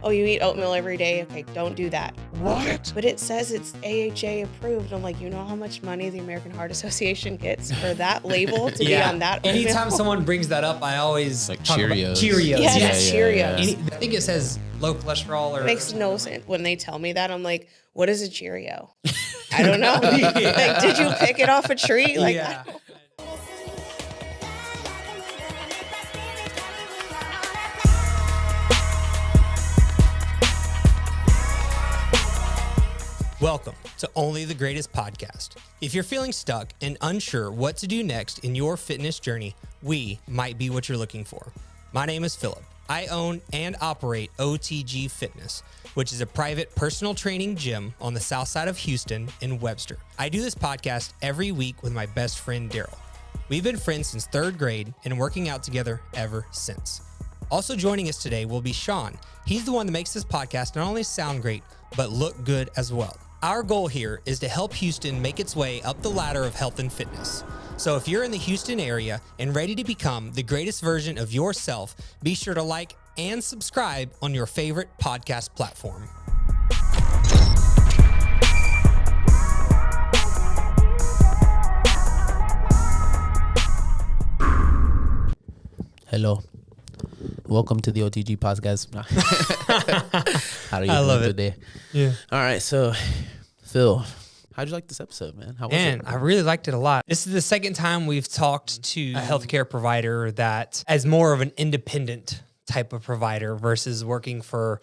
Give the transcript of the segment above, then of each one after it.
oh, you eat oatmeal every day. Okay, don't do that. What? But it says it's AHA approved. I'm like, you know how much money the American Heart Association gets for that label to be on that oatmeal? Anytime someone brings that up, I always Like talk Cheerios. about Cheerios. Yes, Cheerios. I think it says low cholesterol or... It makes no sense. When they tell me that, I'm like, what is a Cheerio? I don't know. Like, did you pick it off a tree? Like, Yeah. I don't- Welcome to Only the Greatest Podcast. If you're feeling stuck and unsure what to do next in your fitness journey, we might be what you're looking for. My name is Philip. I own and operate OTG Fitness, which is a private personal training gym on the south side of Houston in Webster. I do this podcast every week with my best friend, Daryl. We've been friends since third grade and working out together ever since. Also joining us today will be Sean. He's the one that makes this podcast not only sound great, but look good as well. Our goal here is to help Houston make its way up the ladder of health and fitness. So if you're in the Houston area and ready to become the greatest version of yourself, be sure to like and subscribe on your favorite podcast platform. Hello. Welcome to the OTG podcast. How are you I love doing it. today? Yeah. All right, so Phil, how'd you like this episode, man? How was Man, it? I really liked it a lot. This is the second time we've talked to a healthcare provider that as more of an independent type of provider versus working for,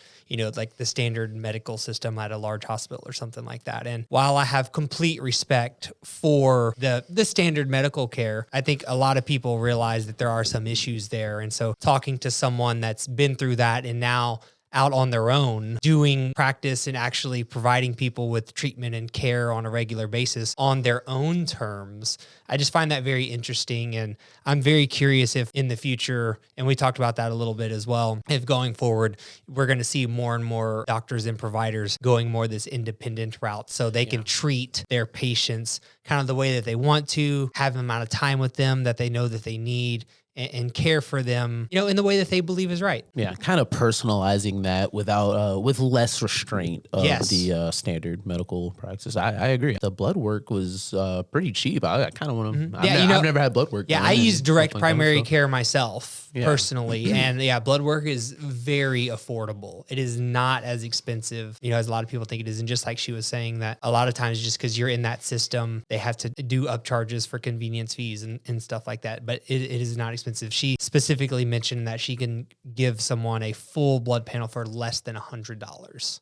like the standard medical system at a large hospital or something like that. And while I have complete respect for the standard medical care, I think a lot of people realize that there are some issues there. And so talking to someone that's been through that and now out on their own, doing practice and actually providing people with treatment and care on a regular basis on their own terms. I just find that very interesting. And I'm very curious if in the future, and we talked about that a little bit as well, if going forward, we're going to see more and more doctors and providers going more this independent route so they can treat their patients kind of the way that they want to, have an amount of time with them that they know that they need, and care for them, in the way that they believe is right. Yeah, kind of personalizing that without with less restraint of the standard medical practice. I agree. The blood work was pretty cheap. I kind of want to. I've never had blood work. Yeah, done I and use direct stuff like that, primary so. care myself personally, and blood work is very affordable. It is not as expensive, as a lot of people think it is. And just like she was saying, that a lot of times just because you're in that system, they have to do upcharges for convenience fees and stuff like that. But it is not expensive. She specifically mentioned that she can give someone a full blood panel for less than $100.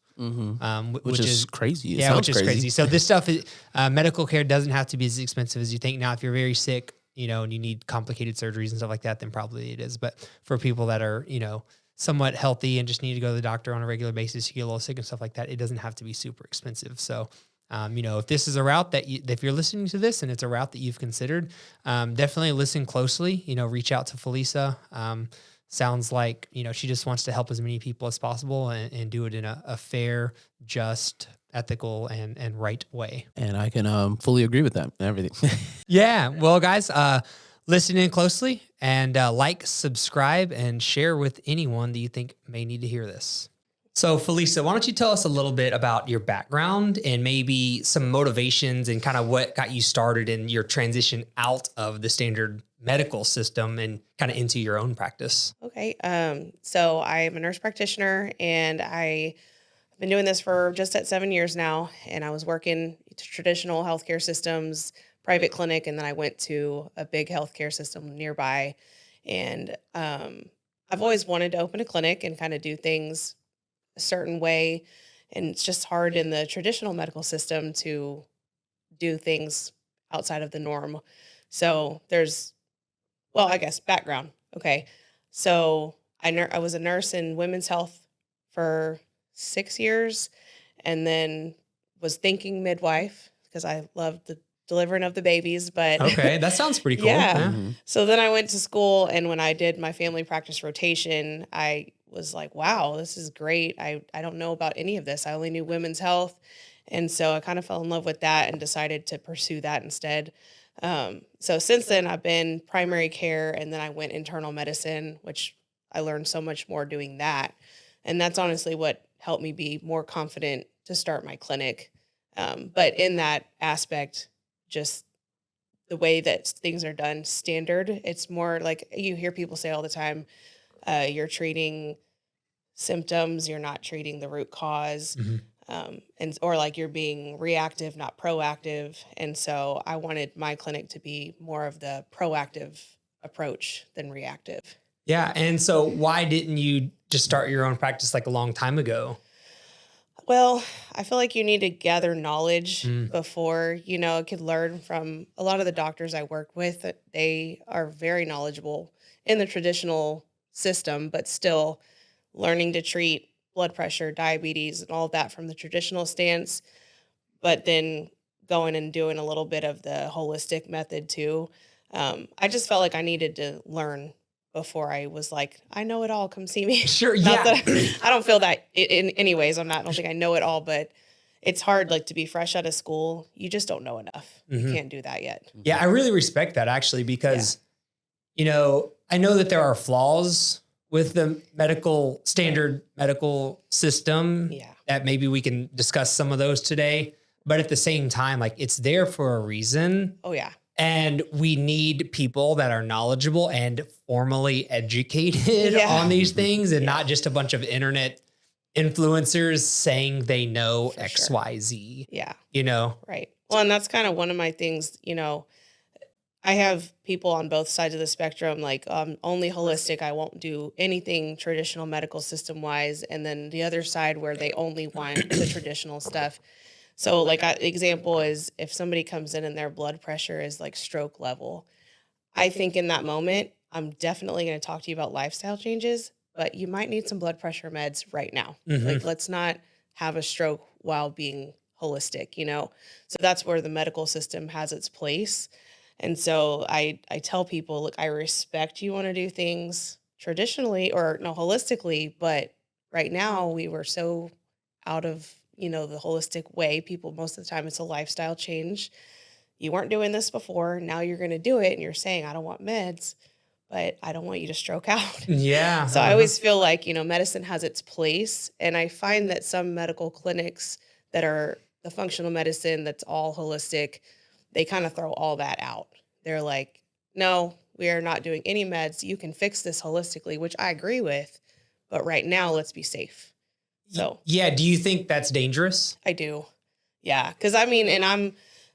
Which is crazy. Which is crazy. So this stuff is medical care doesn't have to be as expensive as you think. Now, if you're very sick, and you need complicated surgeries and stuff like that, then probably it is. But for people that are, somewhat healthy and just need to go to the doctor on a regular basis, you get a little sick and stuff like that, it doesn't have to be super expensive. So, if this is a route that if you're listening to this and it's a route that you've considered, definitely listen closely, reach out to Felisa. Sounds like, she just wants to help as many people as possible and do it in a fair, just, ethical, and right way. And I can fully agree with that and everything. Yeah. Well, guys, listen in closely and like, subscribe, and share with anyone that you think may need to hear this. So, Felisa, why don't you tell us a little bit about your background and maybe some motivations and kind of what got you started in your transition out of the standard medical system and kind of into your own practice? Okay. So I'm a nurse practitioner, and I've been doing this for just at 7 years now. And I was working traditional healthcare systems, private clinic, and then I went to a big healthcare system nearby. And I've always wanted to open a clinic and kind of do things a certain way. And it's just hard in the traditional medical system to do things outside of the norm. So I guess background. Okay. So I was a nurse in women's health for 6 years, and then was thinking midwife because I loved the delivering of the babies. But Okay, that sounds pretty cool. Yeah. So then I went to school, and when I did my family practice rotation, I was like, wow, this is great. I don't know about any of this. I only knew women's health. And so I kind of fell in love with that and decided to pursue that instead. So since then I've been primary care, and then I went internal medicine, which I learned so much more doing that. And that's honestly what helped me be more confident to start my clinic. But in that aspect, just the way that things are done standard, it's more like you hear people say all the time, you're treating symptoms, you're not treating the root cause. And or like you're being reactive, not proactive. And so I wanted my clinic to be more of the proactive approach than reactive. Yeah. And so why didn't you just start your own practice like a long time ago? Well, I feel like you need to gather knowledge before, could learn from a lot of the doctors I work with. They are very knowledgeable in the traditional system, but still learning to treat blood pressure, diabetes, and all of that from the traditional stance, but then going and doing a little bit of the holistic method too. I just felt like I needed to learn before I was like, I know it all, come see me. Sure. Not Yeah. that I don't feel that in any ways. I don't think I know it all, but it's hard, like, to be fresh out of school. You just don't know enough. You can't do that yet. Yeah. I really respect that actually, because, I know that there are flaws with the standard medical system that maybe we can discuss some of those today. But at the same time, like, it's there for a reason. Oh, yeah. And we need people that are knowledgeable and formally educated on these things, and not just a bunch of internet influencers saying they know for X, sure. Y, Z. Yeah. Right. Well, and that's kind of one of my things, I have people on both sides of the spectrum, like, only holistic. I won't do anything traditional medical system wise. And then the other side where they only want the traditional stuff. So, like, example is if somebody comes in and their blood pressure is like stroke level, I think in that moment, I'm definitely going to talk to you about lifestyle changes, but you might need some blood pressure meds right now. Like, let's not have a stroke while being holistic, So that's where the medical system has its place. And so I tell people, look, I respect you want to do things traditionally or no holistically, but right now we were so out of, the holistic way. People, most of the time, it's a lifestyle change. You weren't doing this before. Now you're going to do it. And you're saying, I don't want meds, but I don't want you to stroke out. Yeah. So I always feel like, medicine has its place. And I find that some medical clinics that are the functional medicine that's all holistic, they kind of throw all that out. They're like, no, we are not doing any meds. You can fix this holistically, which I agree with. But right now, let's be safe. So, yeah. Do you think that's dangerous? I do. Yeah. Because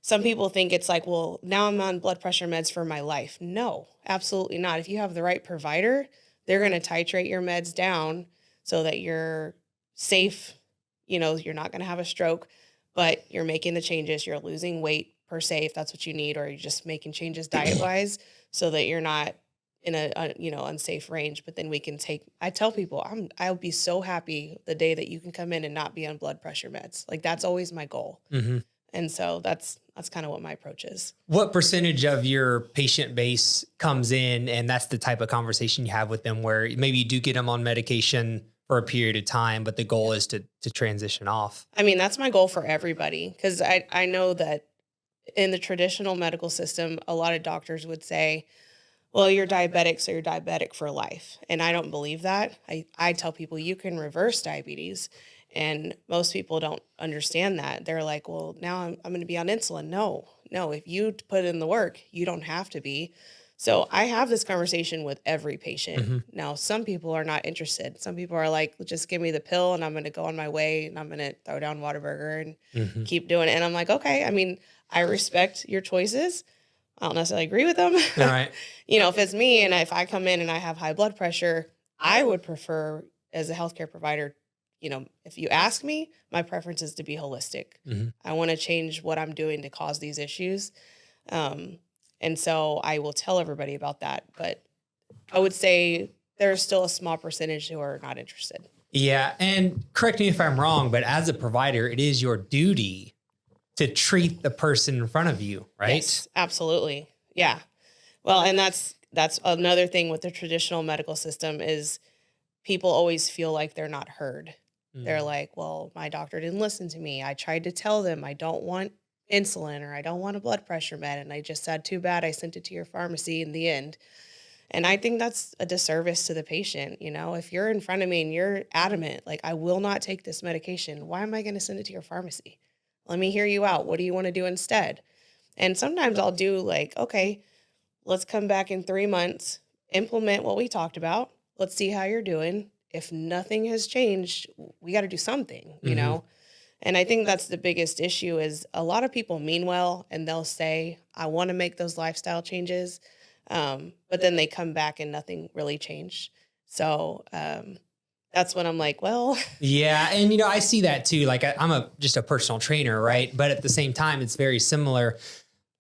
some people think it's like, well, now I'm on blood pressure meds for my life. No, absolutely not. If you have the right provider, they're going to titrate your meds down so that you're safe. You're not going to have a stroke, but you're making the changes. You're losing weight per se, if that's what you need, or you're just making changes diet wise so that you're not in a unsafe range. But then I tell people, I'll be so happy the day that you can come in and not be on blood pressure meds. Like, that's always my goal. And so that's kind of what my approach is. What percentage of your patient base comes in and that's the type of conversation you have with them, where maybe you do get them on medication for a period of time, but the goal is to transition off? I mean, that's my goal for everybody, because I know that in the traditional medical system, a lot of doctors would say, well, you're diabetic, so you're diabetic for life. And I don't believe that. I tell people you can reverse diabetes. And most people don't understand that. They're like, well, now I'm going to be on insulin. No, if you put in the work, you don't have to be. So I have this conversation with every patient. Now, some people are not interested. Some people are like, just give me the pill and I'm going to go on my way and I'm going to throw down Whataburger and keep doing it. And I'm like, okay, I mean, I respect your choices. I don't necessarily agree with them. All right. If it's me and if I come in and I have high blood pressure, I would prefer as a healthcare provider, if you ask me, my preference is to be holistic. I want to change what I'm doing to cause these issues. And so I will tell everybody about that. But I would say there's still a small percentage who are not interested. Yeah. And correct me if I'm wrong, but as a provider, it is your duty to treat the person in front of you, right? Yes, absolutely. Yeah. Well, and that's another thing with the traditional medical system is people always feel like they're not heard. They're like, well, my doctor didn't listen to me. I tried to tell them I don't want insulin or I don't want a blood pressure med. And I just said, too bad I sent it to your pharmacy in the end. And I think that's a disservice to the patient. You know, if you're in front of me and you're adamant, like, I will not take this medication, why am I going to send it to your pharmacy? Let me hear you out. What do you want to do instead? And sometimes I'll do like, okay, let's come back in 3 months, implement what we talked about. Let's see how you're doing. If nothing has changed, we got to do something, you know? And I think that's the biggest issue is a lot of people mean well and they'll say, I want to make those lifestyle changes. But then they come back and nothing really changed. So that's when I'm like, well, yeah. And, you know, I see that too. Like I'm just a personal trainer, right? But at the same time, it's very similar.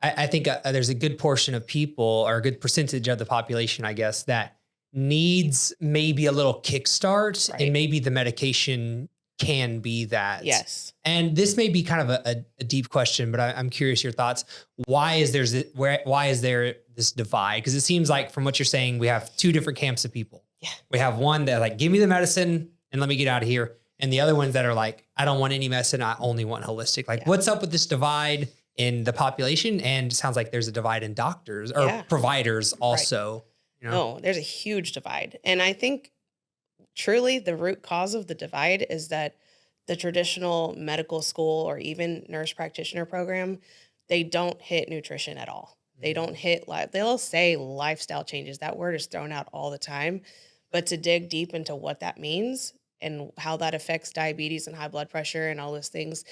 I think there's a good portion of people or a good percentage of the population, I guess, that needs maybe a little kickstart and maybe the medication can be that. Yes. And this may be kind of a deep question, but I'm curious your thoughts. Why is there this divide? Because it seems like from what you're saying, we have two different camps of people. Yeah. We have one that like, give me the medicine and let me get out of here. And the other ones that are like, I don't want any medicine. I only want holistic. Like what's up with this divide in the population? And it sounds like there's a divide in doctors or providers also. You know? No, there's a huge divide. And I think truly the root cause of the divide is that the traditional medical school or even nurse practitioner program, they don't hit nutrition at all. They don't hit they'll say lifestyle changes. That word is thrown out all the time. But to dig deep into what that means and how that affects diabetes and high blood pressure and all those things,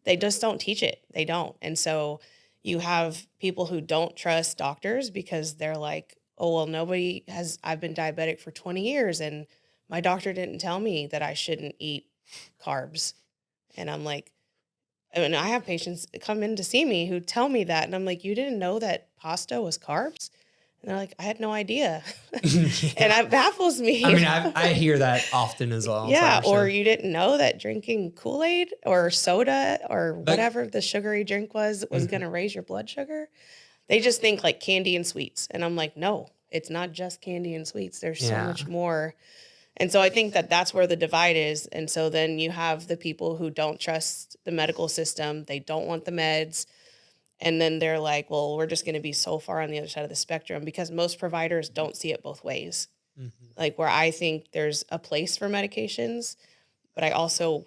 they just don't teach it. They don't. And so you have people who don't trust doctors because they're like, oh, well, I've been diabetic for 20 years and my doctor didn't tell me that I shouldn't eat carbs. And I'm like, and I have patients come in to see me who tell me that. And I'm like, you didn't know that pasta was carbs? And they're like, I had no idea. And it baffles me. I mean, I hear that often as well. Yeah. Or you didn't know that drinking Kool-Aid or soda or whatever the sugary drink was going to raise your blood sugar. They just think like candy and sweets. And I'm like, no, it's not just candy and sweets. There's so much more. And so I think that that's where the divide is. And so then you have the people who don't trust the medical system. They don't want the meds. And then they're like, well, we're just going to be so far on the other side of the spectrum because most providers don't see it both ways. Like where I think there's a place for medications, but I also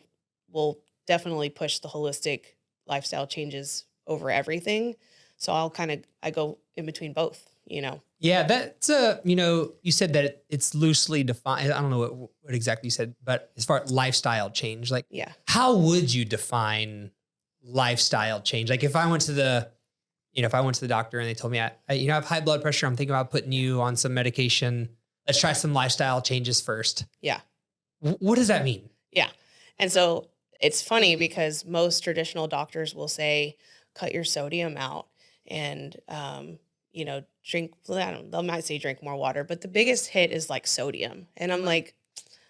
will definitely push the holistic lifestyle changes over everything. So I go in between both, you know? Yeah, that's, you know, you said that it's loosely defined. I don't know what exactly you said, but as far as lifestyle change, like, how would you define lifestyle change? Like if I went to the doctor and they told me, I have high blood pressure, I'm thinking about putting you on some medication. Let's try some lifestyle changes first. Yeah. What does that mean? Yeah. And so it's funny because most traditional doctors will say, cut your sodium out and, drink, they might say drink more water, but the biggest hit is like sodium. And I'm like,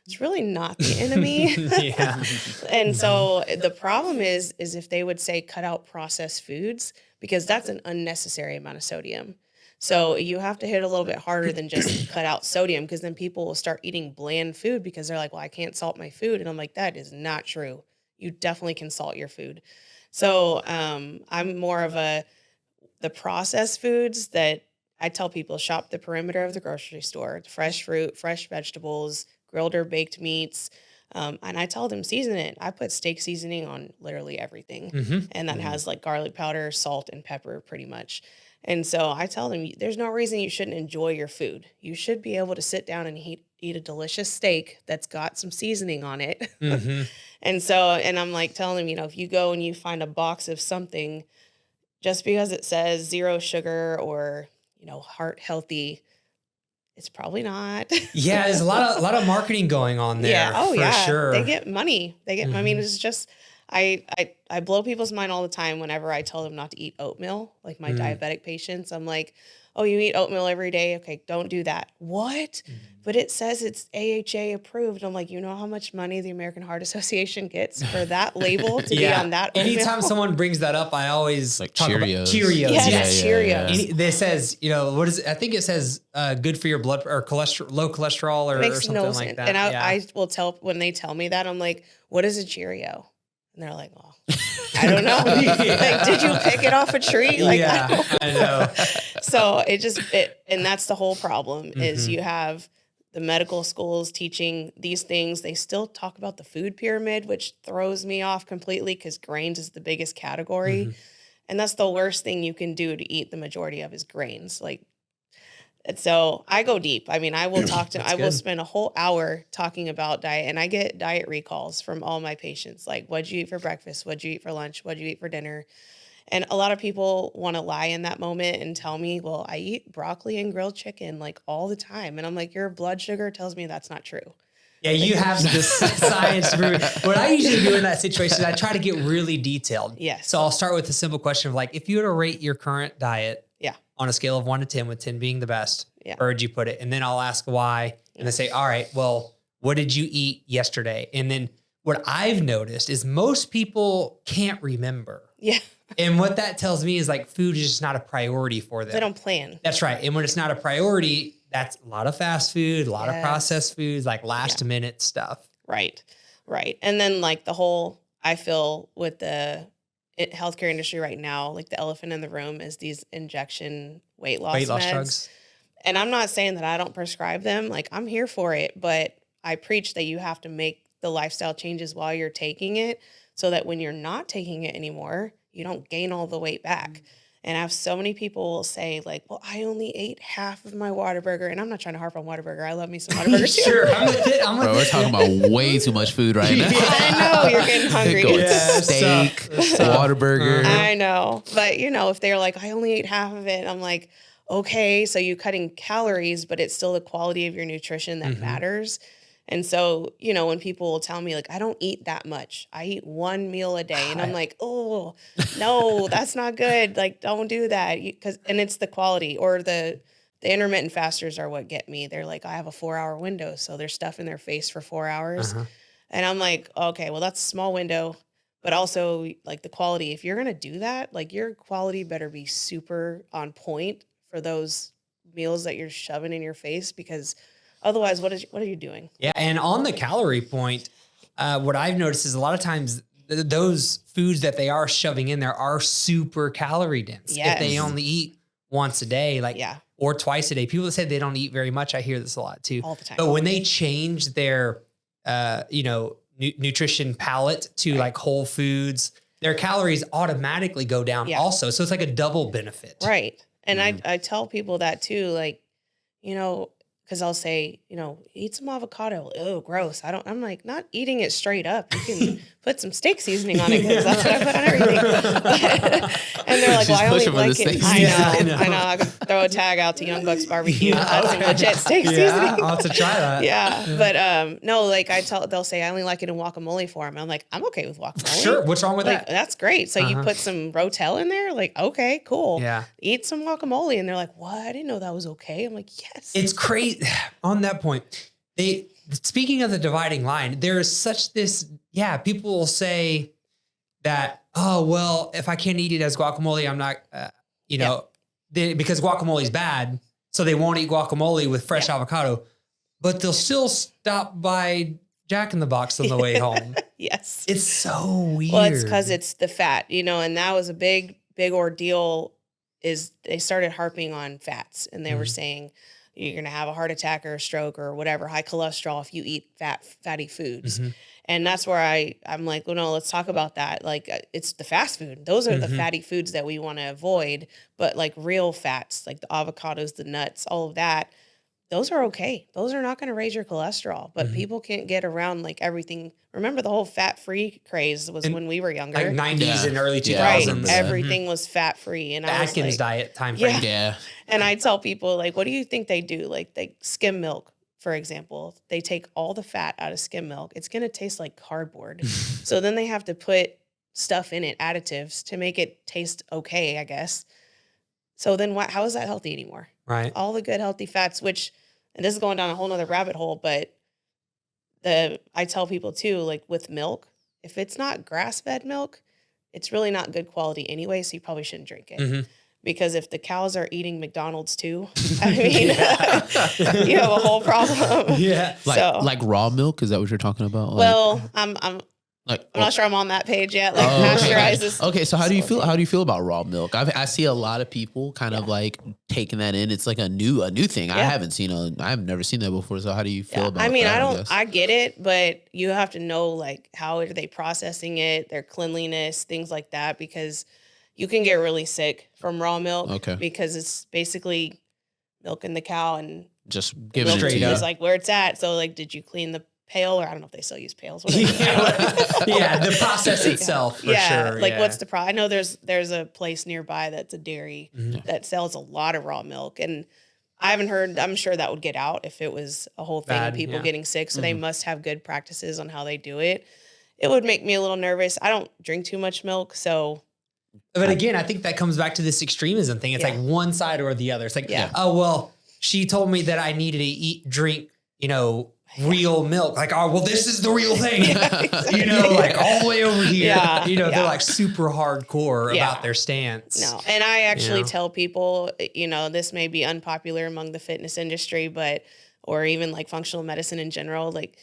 it's really not the enemy. And so the problem is if they would say cut out processed foods, because that's an unnecessary amount of sodium. So you have to hit a little bit harder than just cut out sodium, because then people will start eating bland food because they're like, well, I can't salt my food. And I'm like, that is not true. You definitely can salt your food. So I'm more of the processed foods that I tell people shop the perimeter of the grocery store, fresh fruit, fresh vegetables, grilled or baked meats. And I tell them season it. I put steak seasoning on literally everything. And that has like garlic powder, salt, and pepper pretty much. And so I tell them there's no reason you shouldn't enjoy your food. You should be able to sit down and eat a delicious steak that's got some seasoning on it. And I'm like telling them, if you go and you find a box of something, just because it says 0 sugar or, heart healthy, it's probably not. Yeah, there's a lot of marketing going on there. Yeah. Oh, for sure. They get money. I mean, it's just, I blow people's mind all the time whenever I tell them not to eat oatmeal, like my diabetic patients. I'm like, oh, you eat oatmeal every day? Okay, don't do that. What? But it says it's AHA approved. I'm like, you know how much money the American Heart Association gets for that label to be on that oatmeal? Anytime someone brings that up, I always like talk Cheerios. about Cheerios. Yes, Cheerios. It says, what is it? I think it says good for your blood or cholesterol, low cholesterol or something like that. And I will tell, when they tell me that, I'm like, what is a Cheerio? And they're like, well, I don't know. Like, did you pick it off a tree? Like, I know. So and that's the whole problem is you have the medical schools teaching these things. They still talk about the food pyramid, which throws me off completely because grains is the biggest category. And that's the worst thing you can do to eat the majority of is grains. Like, and so I go deep. I mean, I will will spend a whole hour talking about diet, and I get diet recalls from all my patients. Like, what'd you eat for breakfast? What'd you eat for lunch? What'd you eat for dinner? And a lot of people want to lie in that moment and tell me, well, I eat broccoli and grilled chicken like all the time. And I'm like, your blood sugar tells me that's not true. Yeah, you have this science to prove it. What I usually do in that situation is I try to get really detailed. Yes. So I'll start with a simple question of like, if you were to rate your current diet on a scale of 1 to 10, with 10 being the best, where would you put it? And then I'll ask why. And they say, all right, well, what did you eat yesterday? And then what I've noticed is most people can't remember. Yeah. And what that tells me is like food is just not a priority for them. They don't plan. That's right. And when it's not a priority, that's a lot of fast food, a lot of processed foods, like last minute stuff. Right. Right. And then like the whole, I feel with the healthcare industry right now, like the elephant in the room is these injection weight loss meds. Drugs. And I'm not saying that I don't prescribe them. Like I'm here for it, but I preach that you have to make the lifestyle changes while you're taking it so that when you're not taking it anymore, you don't gain all the weight back. And I have so many people say like, well, I only ate half of my Whataburger. And I'm not trying to harp on Whataburger. I love me some Whataburger too. Sure, I'm with it. Bro, we're talking about way too much food right now. I know, you're getting hungry. Steak, Whataburger. I know. But, you know, if they're like, I only ate half of it, I'm like, okay, so you're cutting calories, but it's still the quality of your nutrition that matters. And so, you know, when people will tell me like, I don't eat that much, I eat one meal a day. And I'm like, oh, no, that's not good. Like, don't do that. And it's the quality or the intermittent fasters are what get me. They're like, I have a 4-hour window. So they're stuffing their face for 4 hours. And I'm like, okay, well, that's a small window. But also like the quality, if you're going to do that, like your quality better be super on point for those meals that you're shoving in your face, because otherwise, what are you doing? Yeah, and on the calorie point, what I've noticed is a lot of times those foods that they are shoving in there are super calorie dense. Yes. If they only eat once a day, or twice a day. People that say they don't eat very much, I hear this a lot too. All the time. But when they change their, nutrition palette to like whole foods, their calories automatically go down also. So it's like a double benefit. Right. And I tell people that too, like, you know, because I'll say, you know, eat some avocado. Oh, gross. I'm like, not eating it straight up. You can put some steak seasoning on it because that's what I put on everything. And they're like, well, I only like it. I know. I can throw a tag out to Young Bucks Barbecue. That's some legit steak seasoning. I'll have to try that. Yeah. But no, like they'll say, I only like it in guacamole form. I'm like, I'm okay with guacamole. Sure. What's wrong with that? That's great. So you put some Rotel in there? Like, okay, cool. Yeah. Eat some guacamole. And they're like, what? I didn't know that was okay. I'm like, yes. It's crazy. On that point, speaking of the dividing line, there is such this, people will say that, oh, well, if I can't eat it as guacamole, I'm not, because guacamole is bad. So they won't eat guacamole with fresh avocado, but they'll still stop by Jack in the Box on the way home. Yes. It's so weird. Well, it's because it's the fat, and that was a big ordeal is they started harping on fats and they were saying, you're going to have a heart attack or a stroke or whatever, high cholesterol if you eat fatty foods. And that's where I'm like, well, no, let's talk about that. Like it's the fast food. Those are the fatty foods that we want to avoid. But like real fats, like the avocados, the nuts, all of that, those are okay. Those are not going to raise your cholesterol. But people can't get around like everything. Remember the whole fat-free craze was when we were younger. Like 90s and early 2000s. Right. Everything was fat-free. And the Atkins diet time frame. Yeah. And I tell people, like, what do you think they do? Like, they skim milk, for example. They take all the fat out of skim milk. It's going to taste like cardboard. So then they have to put stuff in it, additives, to make it taste okay, I guess. So then how is that healthy anymore? Right. All the good, healthy fats, and this is going down a whole nother rabbit hole, but I tell people too, like with milk, if it's not grass-fed milk, it's really not good quality anyway, so you probably shouldn't drink it. Because if the cows are eating McDonald's too, I mean, you have a whole problem. Yeah. Like raw milk? Is that what you're talking about? Well, Like, I'm not sure I'm on that page yet. Like pasteurized is. Okay, so how do you feel? How do you feel about raw milk? I see a lot of people kind of like taking that in. It's like a new thing. I haven't seen I've never seen that before. So how do you feel about? I mean, that, I get it, but you have to know like how are they processing it, their cleanliness, things like that, because you can get really sick from raw milk. Okay. Because it's basically milking the cow and just the giving milk it to you. is like where it's at. So like, did you clean the pail, or I don't know if they still use pails. Yeah, the process itself for sure. Like what's the I know there's a place nearby that's a dairy that sells a lot of raw milk, and I haven't heard. I'm sure that would get out if it was a whole thing of people getting sick. So they must have good practices on how they do it. It would make me a little nervous. I don't drink too much milk, so. But again, I think that comes back to this extremism thing. It's like one side or the other. It's like, oh well, she told me that I needed to drink, real milk. Like, oh well, this is the real thing. Exactly. Like all the way over here. Yeah. They're like super hardcore about their stance. No, and I actually tell people, this may be unpopular among the fitness industry, or even like functional medicine in general. Like,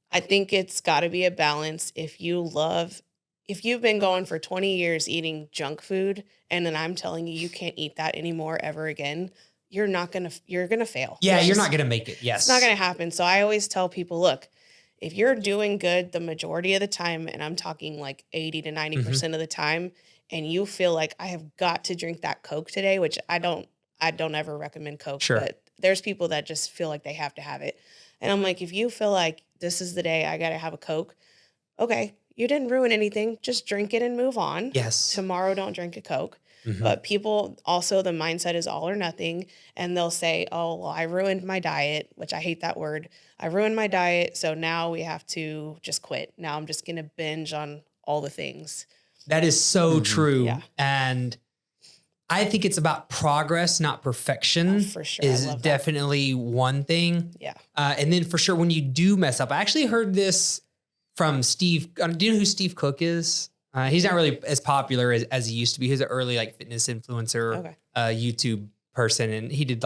I think it's got to be a balance. If you've been going for 20 years eating junk food, and then I'm telling you can't eat that anymore ever again, you're going to fail. Yeah, you're not going to make it. Yes. It's not going to happen. So I always tell people, look, if you're doing good the majority of the time, and I'm talking like 80 to 90% of the time, and you feel like I have got to drink that Coke today, which I don't ever recommend Coke, but there's people that just feel like they have to have it. And I'm like, if you feel like this is the day I got to have a Coke, okay, you didn't ruin anything. Just drink it and move on. Yes. Tomorrow, don't drink a Coke. But people also, the mindset is all or nothing. And they'll say, oh, well, I ruined my diet, which I hate that word. I ruined my diet. So now we have to just quit. Now I'm just going to binge on all the things. That is so true. Yeah. And I think it's about progress, not perfection. Oh, for sure. Is definitely one thing. Yeah. And then for sure, when you do mess up, I actually heard this from Steve. Do you know who Steve Cook is? He's not really as popular as he used to be. He was an early fitness influencer, YouTube person. And he did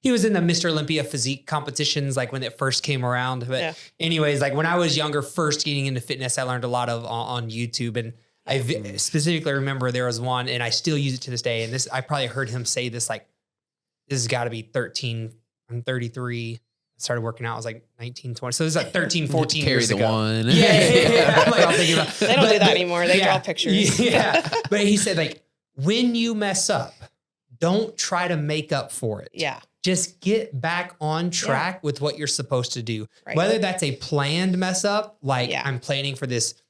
he was in the Mr. Olympia physique competitions, when it first came around. But anyways, when I was younger, first getting into fitness, I learned a lot on YouTube. And I specifically remember there was one, and I still use it to this day. And I probably heard him say this, this has got to be 13. I'm 33. Started working out. I was 19, 20. So this is 13, 14 years ago. One. Yeah. I'm thinking about, they don't do that anymore. They draw pictures. Yeah. But he said, when you mess up, don't try to make up for it. Yeah. Just get back on track with what you're supposed to do. Right. Whether that's a planned mess up, I'm planning for this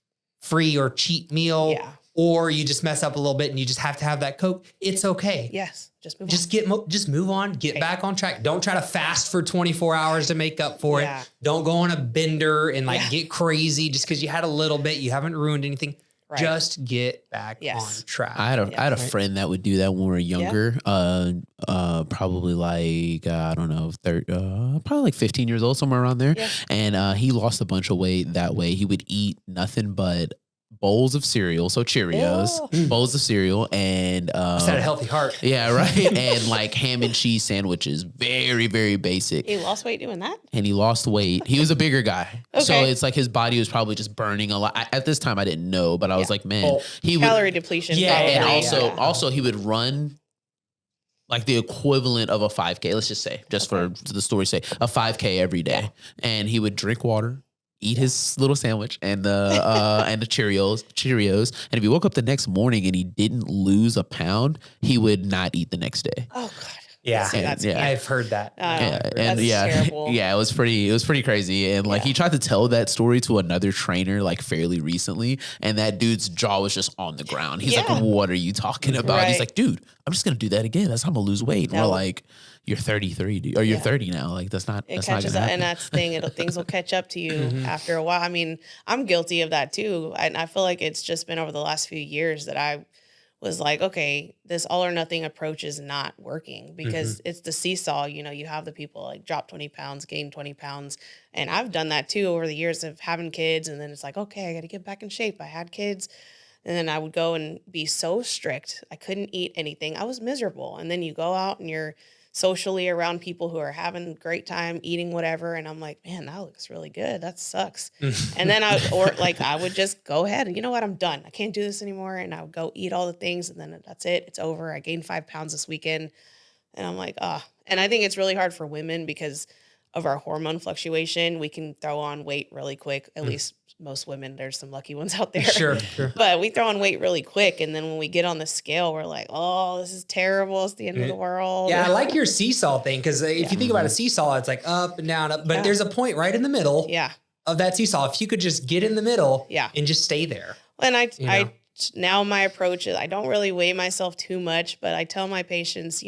free or cheat meal, or you just mess up a little bit and you just have to have that Coke, it's okay. Yes. Just move on. Just move on, get back on track. Don't try to fast for 24 hours to make up for it. Don't go on a bender and get crazy just because you had a little bit. You haven't ruined anything. Right. Just get back on track. I had a friend that would do that when we were younger. Probably I don't know, probably 15 years old, somewhere around there. Yeah. And he lost a bunch of weight that way. He would eat nothing but bowls of cereal, so Cheerios, bowls of cereal, and Is that a healthy heart? Yeah, right. And ham and cheese sandwiches, very, very basic. He lost weight doing that, and he lost weight. He was a bigger guy, so it's his body was probably just burning a lot. At this time, I didn't know, but I was man, he would calorie depletion. Yeah, probably. and also he would run the equivalent of a 5K. Let's just say, for the story's sake, a 5K every day, and he would drink water, eat his little sandwich and the Cheerios. And if he woke up the next morning and he didn't lose a pound, he would not eat the next day. Oh God. Yeah. I've heard that. That's terrible. Yeah, it was pretty crazy. And he tried to tell that story to another trainer fairly recently, and that dude's jaw was just on the ground. He's like, "What are you talking about?" Right. He's like, "Dude, I'm just gonna do that again. That's how I'm gonna lose weight." And we're like, "You're 33, or you're 30 now. That's not It gonna catches happen." and that's the thing. Things will catch up to you after a while. I mean, I'm guilty of that too. And I feel like it's just been over the last few years that I was like, okay, this all or nothing approach is not working because it's the seesaw. You have the people drop 20 pounds, gain 20 pounds. And I've done that too over the years of having kids. And then it's okay, I got to get back in shape. I had kids. And then I would go and be so strict. I couldn't eat anything. I was miserable. And then you go out and you're socially around people who are having a great time eating whatever. And I'm like, man, that looks really good. That sucks. And then I would just go ahead and you know what? I'm done. I can't do this anymore. And I would go eat all the things. And then that's it. It's over. I gained 5 pounds this weekend. And I'm like, ah. And I think it's really hard for women because of our hormone fluctuation. We can throw on weight really quick. At least most women, there's some lucky ones out there. Sure. But we throw on weight really quick. And then when we get on the scale, we're like, oh, this is terrible. It's the end of the world. Yeah, I like your seesaw thing because if you think about a seesaw, it's like up and down, up. But there's a point right in the middle of that seesaw. If you could just get in the middle and just stay there. And now my approach is I don't really weigh myself too much, but I tell my patients,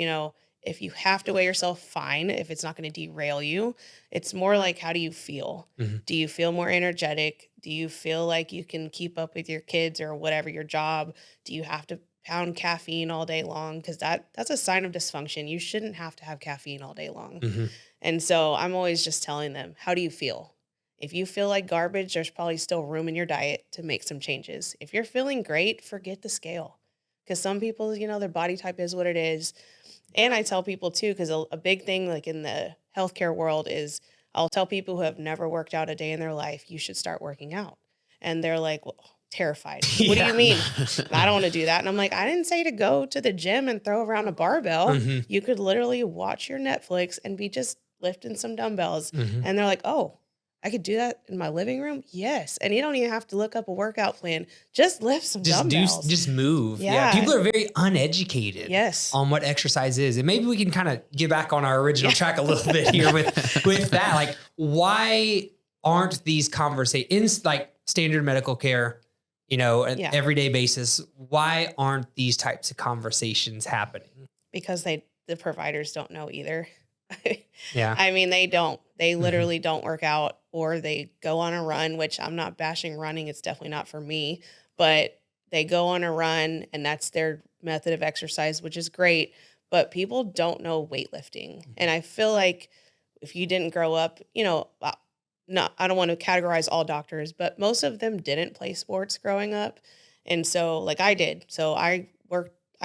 if you have to weigh yourself, fine. If it's not going to derail you, it's more like, how do you feel? Do you feel more energetic? Do you feel like you can keep up with your kids or whatever your job? Do you have to pound caffeine all day long? Because that's a sign of dysfunction. You shouldn't have to have caffeine all day long. And so I'm always just telling them, how do you feel? If you feel like garbage, there's probably still room in your diet to make some changes. If you're feeling great, forget the scale. Because some people, their body type is what it is. And I tell people too, because a big thing like in the healthcare world is I'll tell people who have never worked out a day in their life, you should start working out. And they're like, well, terrified. What do you mean? I don't want to do that. And I'm like, I didn't say to go to the gym and throw around a barbell. You could literally watch your Netflix and be just lifting some dumbbells. And they're like, oh, I could do that in my living room? Yes. And you don't even have to look up a workout plan. Just lift some dumbbells. Just move. Yeah. People are very uneducated on what exercise is. And maybe we can kind of get back on our original track a little bit here with that. Like, why aren't these conversations, like standard medical care, an everyday basis, why aren't these types of conversations happening? Because the providers don't know either. I mean, they don't. They literally don't work out, or they go on a run, which I'm not bashing running. It's definitely not for me, but they go on a run and that's their method of exercise, which is great. But people don't know weightlifting. And I feel like if you didn't grow up, no, I don't want to categorize all doctors, but most of them didn't play sports growing up. And so like I did. So I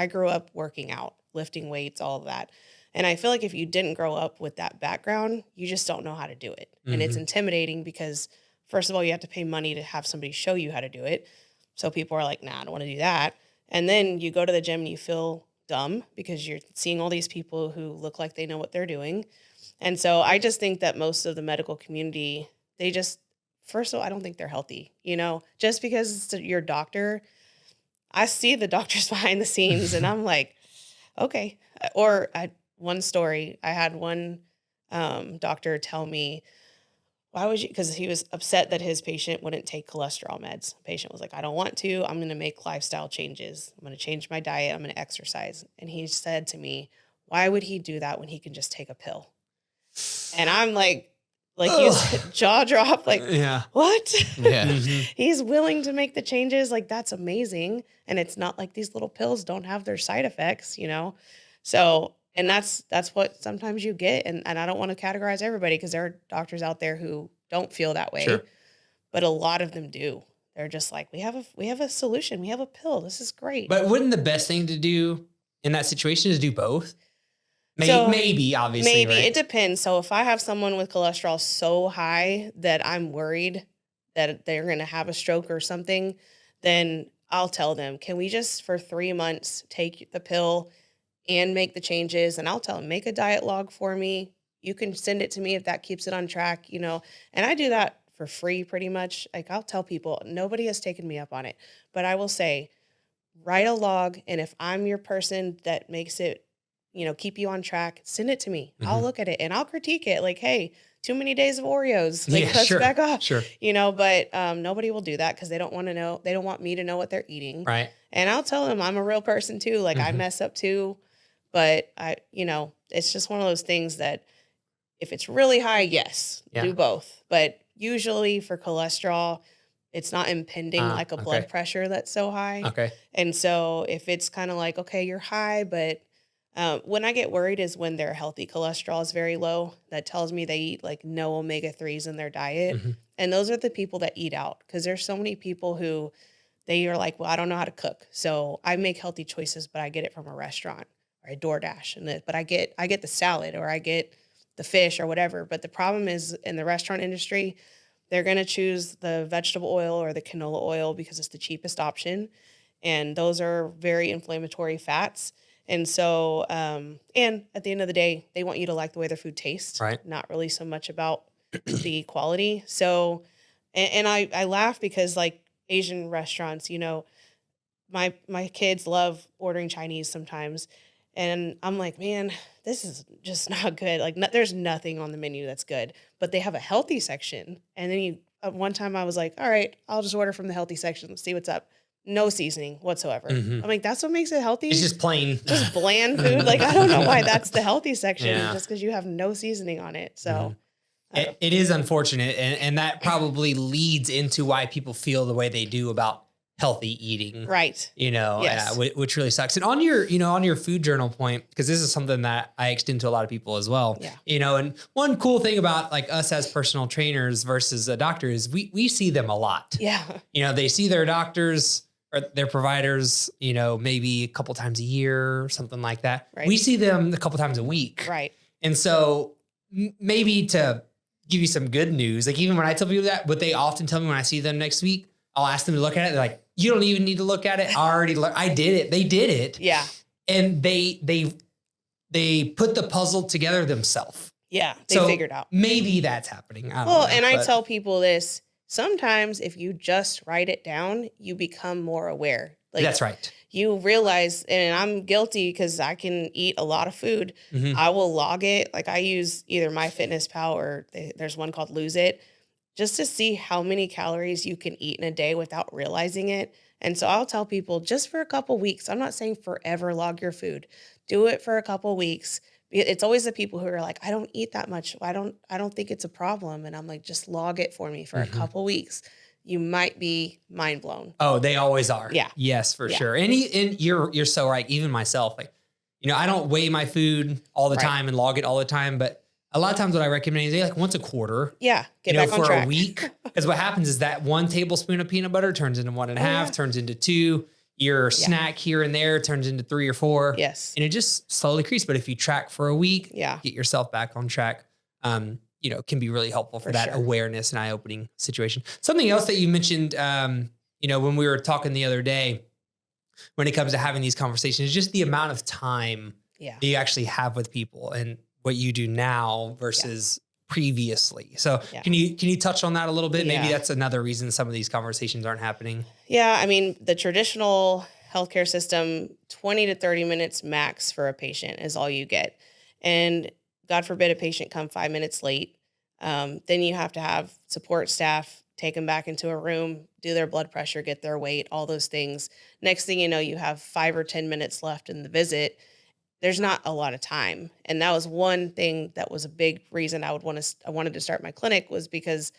grew up working out, lifting weights, all of that. And I feel like if you didn't grow up with that background, you just don't know how to do it. And it's intimidating because, first of all, you have to pay money to have somebody show you how to do it. So people are like, nah, I don't want to do that. And then you go to the gym and you feel dumb because you're seeing all these people who look like they know what they're doing. And so I just think that most of the medical community, first of all, I don't think they're healthy. Just because it's your doctor, I see the doctors behind the scenes and I'm like, okay. One story, I had one doctor tell me, why would you, because he was upset that his patient wouldn't take cholesterol meds. The patient was like, I don't want to. I'm going to make lifestyle changes. I'm going to change my diet. I'm going to exercise. And he said to me, why would he do that when he can just take a pill? And I'm like his jaw dropped, like, what? Yeah. He's willing to make the changes. Like, that's amazing. And it's not like these little pills don't have their side effects, So, and that's what sometimes you get. And I don't want to categorize everybody because there are doctors out there who don't feel that way. Sure. But a lot of them do. They're just like, we have a solution. We have a pill. This is great. But wouldn't the best thing to do in that situation is do both? Maybe, obviously. Maybe. Right? It depends. So if I have someone with cholesterol so high that I'm worried that they're going to have a stroke or something, then I'll tell them, can we just for 3 months take the pill and make the changes? And I'll tell them, make a diet log for me. You can send it to me if that keeps it on track, And I do that for free pretty much. Like I'll tell people, nobody has taken me up on it, but I will say, write a log. And if I'm your person that makes it, keep you on track, send it to me. I'll look at it and I'll critique it. Like, hey, too many days of Oreos. Like, let's back off. Sure. But nobody will do that because they don't want to know. They don't want me to know what they're eating. Right. And I'll tell them I'm a real person too. Like I mess up too. But it's just one of those things that if it's really high, yes, do both. But usually for cholesterol, it's not impending like a blood pressure that's so high. Okay. And so if it's kind of like, okay, you're high, but when I get worried is when their healthy cholesterol is very low. That tells me they eat like no omega-3s in their diet. And those are the people that eat out because there's so many people who they are like, well, I don't know how to cook. So I make healthy choices, but I get it from a restaurant. or I DoorDash but I get the salad or I get the fish or whatever. But the problem is in the restaurant industry, they're going to choose the vegetable oil or the canola oil because it's the cheapest option. And those are very inflammatory fats. And so, and at the end of the day, they want you to like the way their food tastes, Right. not really so much about the quality. So, and I laugh because like Asian restaurants, my kids love ordering Chinese sometimes. And I'm like, man, this is just not good. Like, there's nothing on the menu that's good, but they have a healthy section. And then one time I was like, all right, I'll just order from the healthy section. Let's see what's up. No seasoning whatsoever. Mhm. I'm like, that's what makes it healthy. It's just plain. Just bland food. Like, I don't know why that's the healthy section, Yeah. just because you have no seasoning on it. So It is unfortunate. And that probably leads into why people feel the way they do about healthy eating. right. Yes. Which really sucks. And on your food journal point, because this is something that I extend to a lot of people as well. Yeah. And one cool thing about like us as personal trainers versus a doctor is we see them a lot. Yeah. They see their doctors or their providers, maybe a couple times a year or something like that. Right. We see them a couple times a week. Right. And so maybe to give you some good news, like even when I tell people that, what they often tell me when I see them next week, I'll ask them to look at it. They're like, you don't even need to look at it. I did it. They did it. Yeah. And they put the puzzle together themselves. Yeah. They So figured out. Maybe that's happening. I don't Well, know, and I but- tell people this, sometimes if you just write it down, you become more aware. Like, that's right. You realize, and I'm guilty because I can eat a lot of food. Mhm. I will log it. Like I use either MyFitnessPal or there's one called Lose It, just to see how many calories you can eat in a day without realizing it. And so I'll tell people just for a couple weeks, I'm not saying forever log your food. Do it for a couple weeks. It's always the people who are like, I don't eat that much. I don't think it's a problem. And I'm like, just log it for me for a couple weeks. You might be mind blown. Oh, they always are. Yeah. Yes, for Yeah. sure. And you're so right. Even myself, like, I don't weigh my food all the Right. time and log it all the time, but a lot of times what I recommend is like once a quarter. Yeah. Get back on for track. a week. Because what happens is that 1 tablespoon of peanut butter turns into 1.5, yeah. turns into 2. Your snack here and there turns into 3 or 4. Yes. And it just slowly increases. But if you track for a week, Yeah. get yourself back on track, can be really helpful for that sure. awareness and eye-opening situation. Something else that you mentioned, when we were talking the other day, when it comes to having these conversations, is just the amount of time Yeah. that you actually have with people and what you do now versus previously. So Yeah. can you touch on that a little bit? Maybe Yeah. that's another reason some of these conversations aren't happening. Yeah, I mean, the traditional healthcare system, 20 to 30 minutes max for a patient is all you get. And God forbid a patient come 5 minutes late. Then you have to have support staff take them back into a room, do their blood pressure, get their weight, all those things. Next thing you know, you have 5 or 10 minutes left in the visit. There's not a lot of time. And that was one thing that was a big reason I wanted to start my clinic, was because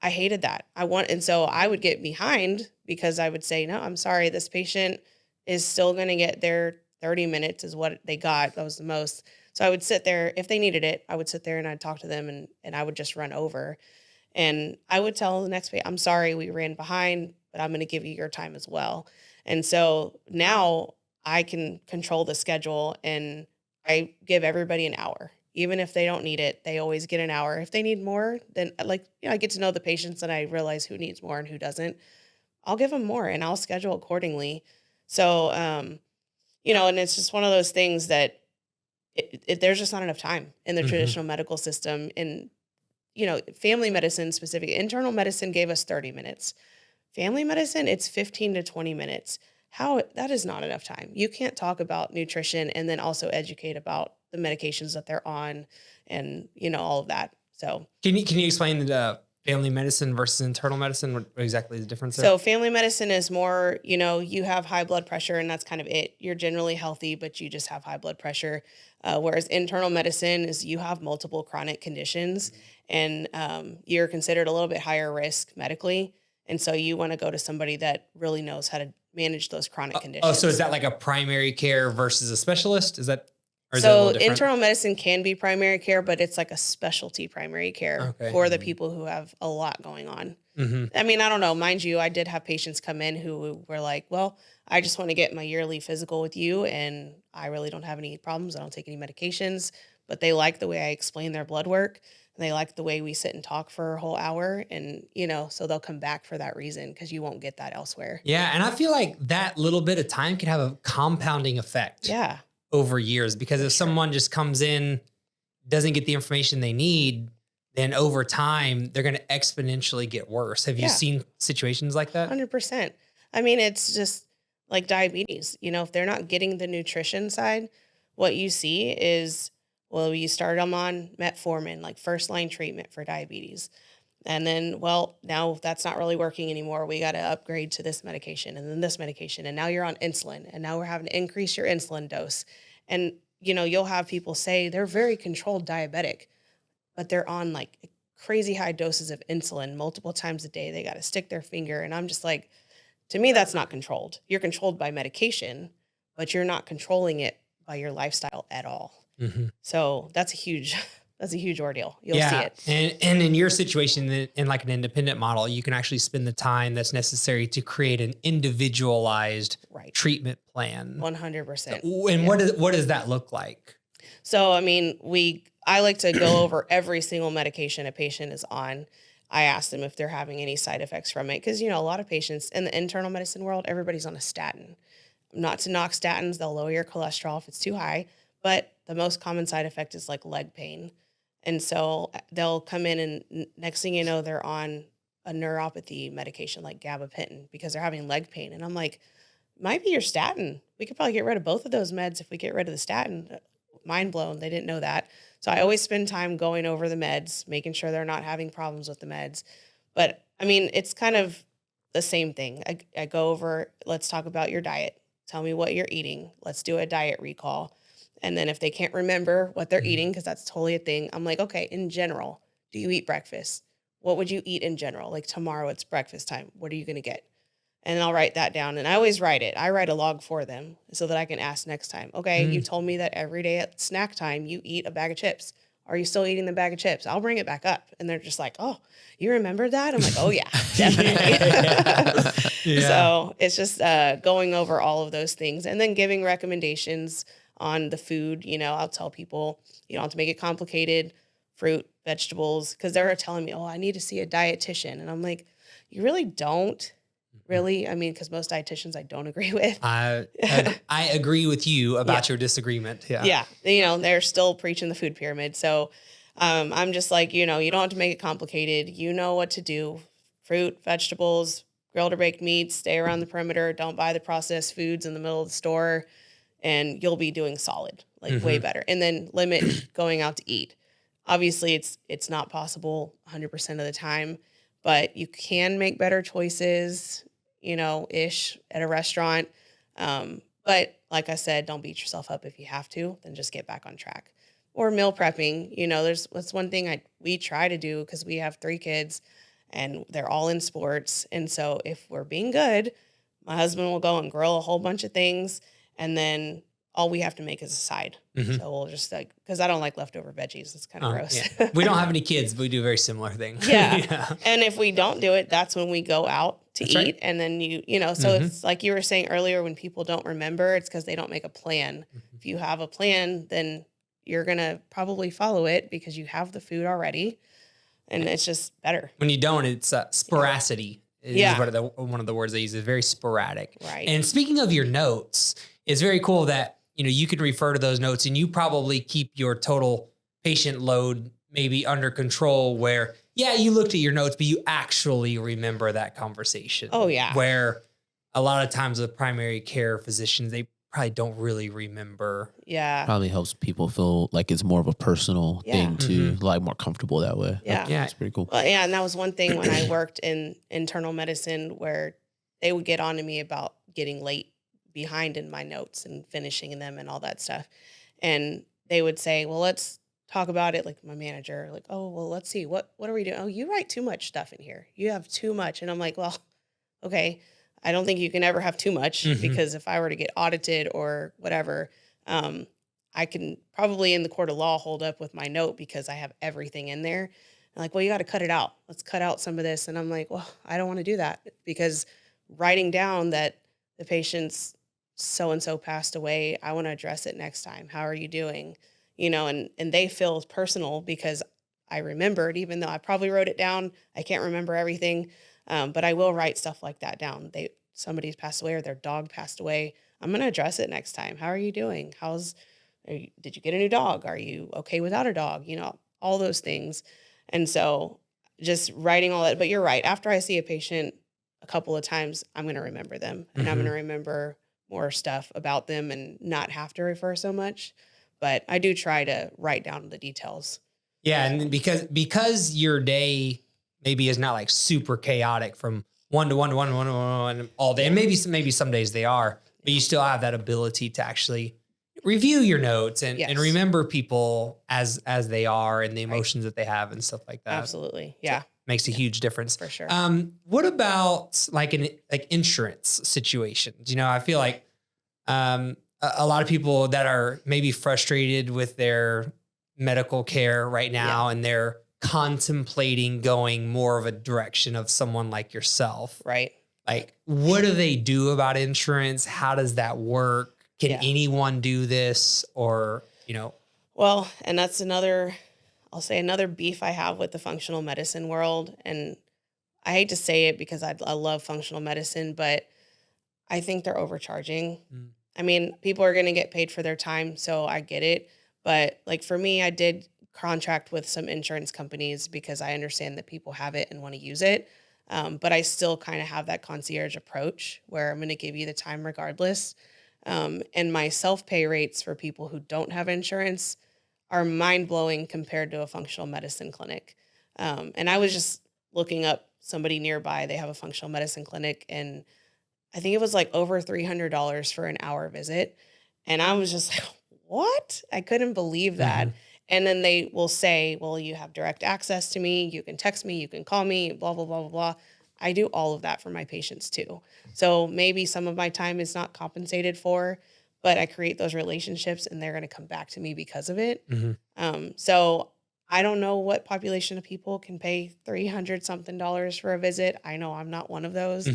I hated that. And so I would get behind because I would say, no, I'm sorry, this patient is still going to get their 30 minutes is what they got. That was the most. So I would sit there, if they needed it, I would sit there and I'd talk to them and I would just run over. And I would tell the next patient, I'm sorry, we ran behind, but I'm going to give you your time as well. And so now I can control the schedule and I give everybody an hour. Even if they don't need it, they always get an hour. If they need more, then I get to know the patients and I realize who needs more and who doesn't. I'll give them more and I'll schedule accordingly. So, and it's just one of those things that there's just not enough time in the traditional medical system. And, family medicine specific, internal medicine gave us 30 minutes. Family medicine, it's 15 to 20 minutes. That is not enough time. You can't talk about nutrition and then also educate about the medications that they're on and, all of that. So Can you explain the family medicine versus internal medicine? What exactly is the difference there? So family medicine is more, you have high blood pressure and that's kind of it. You're generally healthy, but you just have high blood pressure. Whereas internal medicine is you have multiple chronic conditions and you're considered a little bit higher risk medically. And so you want to go to somebody that really knows how to manage those chronic conditions. Oh, so is that like a primary care versus a specialist? Is that? Or is it a So little different? internal medicine can be primary care, but it's like a specialty primary care Okay. for the people who have a lot going on. I mean, I don't know. Mind you, I did have patients come in who were like, well, I just want to get my yearly physical with you, and I really don't have any problems. I don't take any medications, but they like the way I explain their blood work. And they like the way we sit and talk for a whole hour. And, so they'll come back for that reason because you won't get that elsewhere. Yeah. And I feel like that little bit of time can have a compounding effect Yeah. over years, because if someone just comes in, doesn't get the information they need, then over time they're going to exponentially get worse. Have you seen situations like that? 100%. I mean, it's just like diabetes. If they're not getting the nutrition side, what you see is, well, you start them on metformin, like first line treatment for diabetes. And then, well, now that's not really working anymore. We got to upgrade to this medication and then this medication. And now you're on insulin. And now we're having to increase your insulin dose. And, you'll have people say they're very controlled diabetic, but they're on like crazy high doses of insulin multiple times a day. They got to stick their finger. And I'm just like, to me, that's not controlled. You're controlled by medication, but you're not controlling it by your lifestyle at all. So that's a huge ordeal. You'll see it. And in your situation, in like an independent model, you can actually spend the time that's necessary to create an individualized treatment plan. 100%. And what does that look like? So, I mean, I like to go over every single medication a patient is on. I ask them if they're having any side effects from it. Because, a lot of patients in the internal medicine world, everybody's on a statin. Not to knock statins, they'll lower your cholesterol if it's too high. But the most common side effect is like leg pain. And so they'll come in and next thing you know, they're on a neuropathy medication like gabapentin because they're having leg pain. And I'm like, might be your statin. We could probably get rid of both of those meds if we get rid of the statin. Mind blown. They didn't know that. So I always spend time going over the meds, making sure they're not having problems with the meds. But I mean, it's kind of the same thing. I go over, let's talk about your diet. Tell me what you're eating. Let's do a diet recall. And then if they can't remember what they're eating, because that's totally a thing, I'm like, okay, in general, do you eat breakfast? What would you eat in general? Like tomorrow it's breakfast time. What are you going to get? And I'll write that down. And I always write it. I write a log for them so that I can ask next time. Okay, you told me that every day at snack time you eat a bag of chips. Are you still eating the bag of chips? I'll bring it back up. And they're just like, oh, you remember that? I'm like, oh, yeah, definitely. So it's just going over all of those things and then giving recommendations on the food. I'll tell people, you don't have to make it complicated, fruit, vegetables, because they're telling me, oh, I need to see a dietitian. And I'm like, you really don't. Really? I mean, because most dietitians I don't agree with. I agree with you about your disagreement. Yeah. Yeah. They're still preaching the food pyramid. So I'm just like, you don't have to make it complicated. You know what to do. Fruit, vegetables, grilled or baked meats, stay around the perimeter. Don't buy the processed foods in the middle of the store. And you'll be doing solid, like way better. And then limit going out to eat. Obviously, it's not possible 100% of the time, but you can make better choices, ish at a restaurant. But like I said, don't beat yourself up if you have to, then just get back on track. Or meal prepping, that's one thing we try to do because we have 3 kids and they're all in sports. And so if we're being good, my husband will go and grill a whole bunch of things. And then all we have to make is a side. So we'll just because I don't like leftover veggies. It's kind of gross. Yeah. We don't have any kids, but we do a very similar thing. Yeah. And if we don't do it, that's when we go out to eat. Right. And then so it's like you were saying earlier, when people don't remember, it's because they don't make a plan. If you have a plan, then you're going to probably follow it because you have the food already. And it's just better. When you don't, it's sporacity. Is one of the words they use. Is very sporadic. Right. And speaking of your notes, it's very cool that you can refer to those notes and you probably keep your total patient load maybe under control. Where you looked at your notes, but you actually remember that conversation. Oh yeah. Where a lot of times with primary care physicians, they probably don't really remember. Yeah. Probably helps people feel like it's more of a personal thing too, like more comfortable that way. Yeah. Yeah. It's pretty cool. Well, yeah. And that was one thing when I worked in internal medicine where they would get on to me about getting behind in my notes and finishing them and all that stuff. And they would say, well, let's talk about it. Like my manager, like, oh, well, let's see. What are we doing? Oh, you write too much stuff in here. You have too much. And I'm like, well, okay. I don't think you can ever have too much because if I were to get audited or whatever, I can probably in the court of law hold up with my note because I have everything in there. And like, well, you got to cut it out. Let's cut out some of this. And I'm like, well, I don't want to do that because writing down that the patient's so and so passed away, I want to address it next time. How are you doing? And they feel personal because I remembered, even though I probably wrote it down. I can't remember everything, but I will write stuff like that down. Somebody's passed away or their dog passed away. I'm going to address it next time. How are you doing? Did you get a new dog? Are you okay without a dog? All those things. And so just writing all that. But you're right. After I see a patient a couple of times, I'm going to remember them and I'm going to remember more stuff about them and not have to refer so much. But I do try to write down the details. Yeah. And because your day maybe is not like super chaotic from one to one all day. And maybe some days they are, but you still have that ability to actually review your notes and remember people as they are and the emotions that they have and stuff like that. Absolutely. Yeah. So makes a huge difference. For sure. What about like insurance situations? I feel like a lot of people that are maybe frustrated with their medical care right now and they're contemplating going more of a direction of someone like yourself. Right. Like, what do they do about insurance? How does that work? Can anyone do this or, Well, and that's another beef I have with the functional medicine world. And I hate to say it because I love functional medicine, but I think they're overcharging. I mean, people are going to get paid for their time, so I get it. But like for me, I did contract with some insurance companies because I understand that people have it and want to use it. But I still kind of have that concierge approach where I'm going to give you the time regardless. And my self-pay rates for people who don't have insurance are mind-blowing compared to a functional medicine clinic. And I was just looking up somebody nearby. They have a functional medicine clinic, and I think it was like over $300 for an hour visit. And I was just like, what? I couldn't believe that. And then they will say, well, you have direct access to me. You can text me. You can call me, blah, blah, blah, blah, blah. I do all of that for my patients too. So maybe some of my time is not compensated for, but I create those relationships and they're going to come back to me because of it. So I don't know what population of people can pay $300 something for a visit. I know I'm not one of those.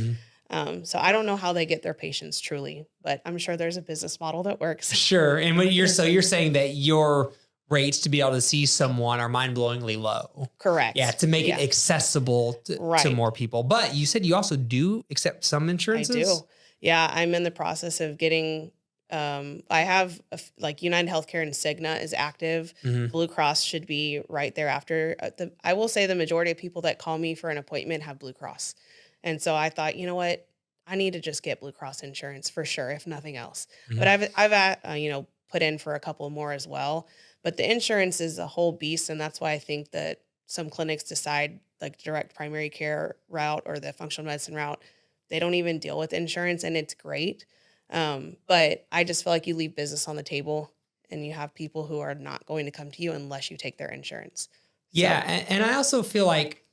So I don't know how they get their patients truly, but I'm sure there's a business model that works. Sure. And when you're saying that your rates to be able to see someone are mind-blowingly low. Correct. Yeah, to make it accessible to more people. But you said you also do accept some insurances? I do. Yeah, I'm in the process of getting, I have like United Healthcare and Cigna is active. Blue Cross should be right there after. I will say the majority of people that call me for an appointment have Blue Cross. And so I thought, you know what? I need to just get Blue Cross insurance for sure, if nothing else. But I've put in for a couple more as well. But the insurance is a whole beast, and that's why I think that some clinics decide like direct primary care route or the functional medicine route, they don't even deal with insurance, and it's great. But I just feel like you leave business on the table, and you have people who are not going to come to you unless you take their insurance. Yeah, and I also feel like,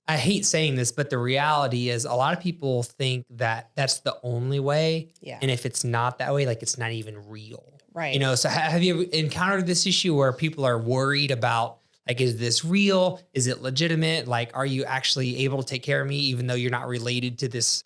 I hate saying this, but the reality is a lot of people think that that's the only way. Yeah. And if it's not that way, like it's not even real. Right. So have you encountered this issue where people are worried about, like, is this real? Is it legitimate? Like, are you actually able to take care of me even though you're not related to this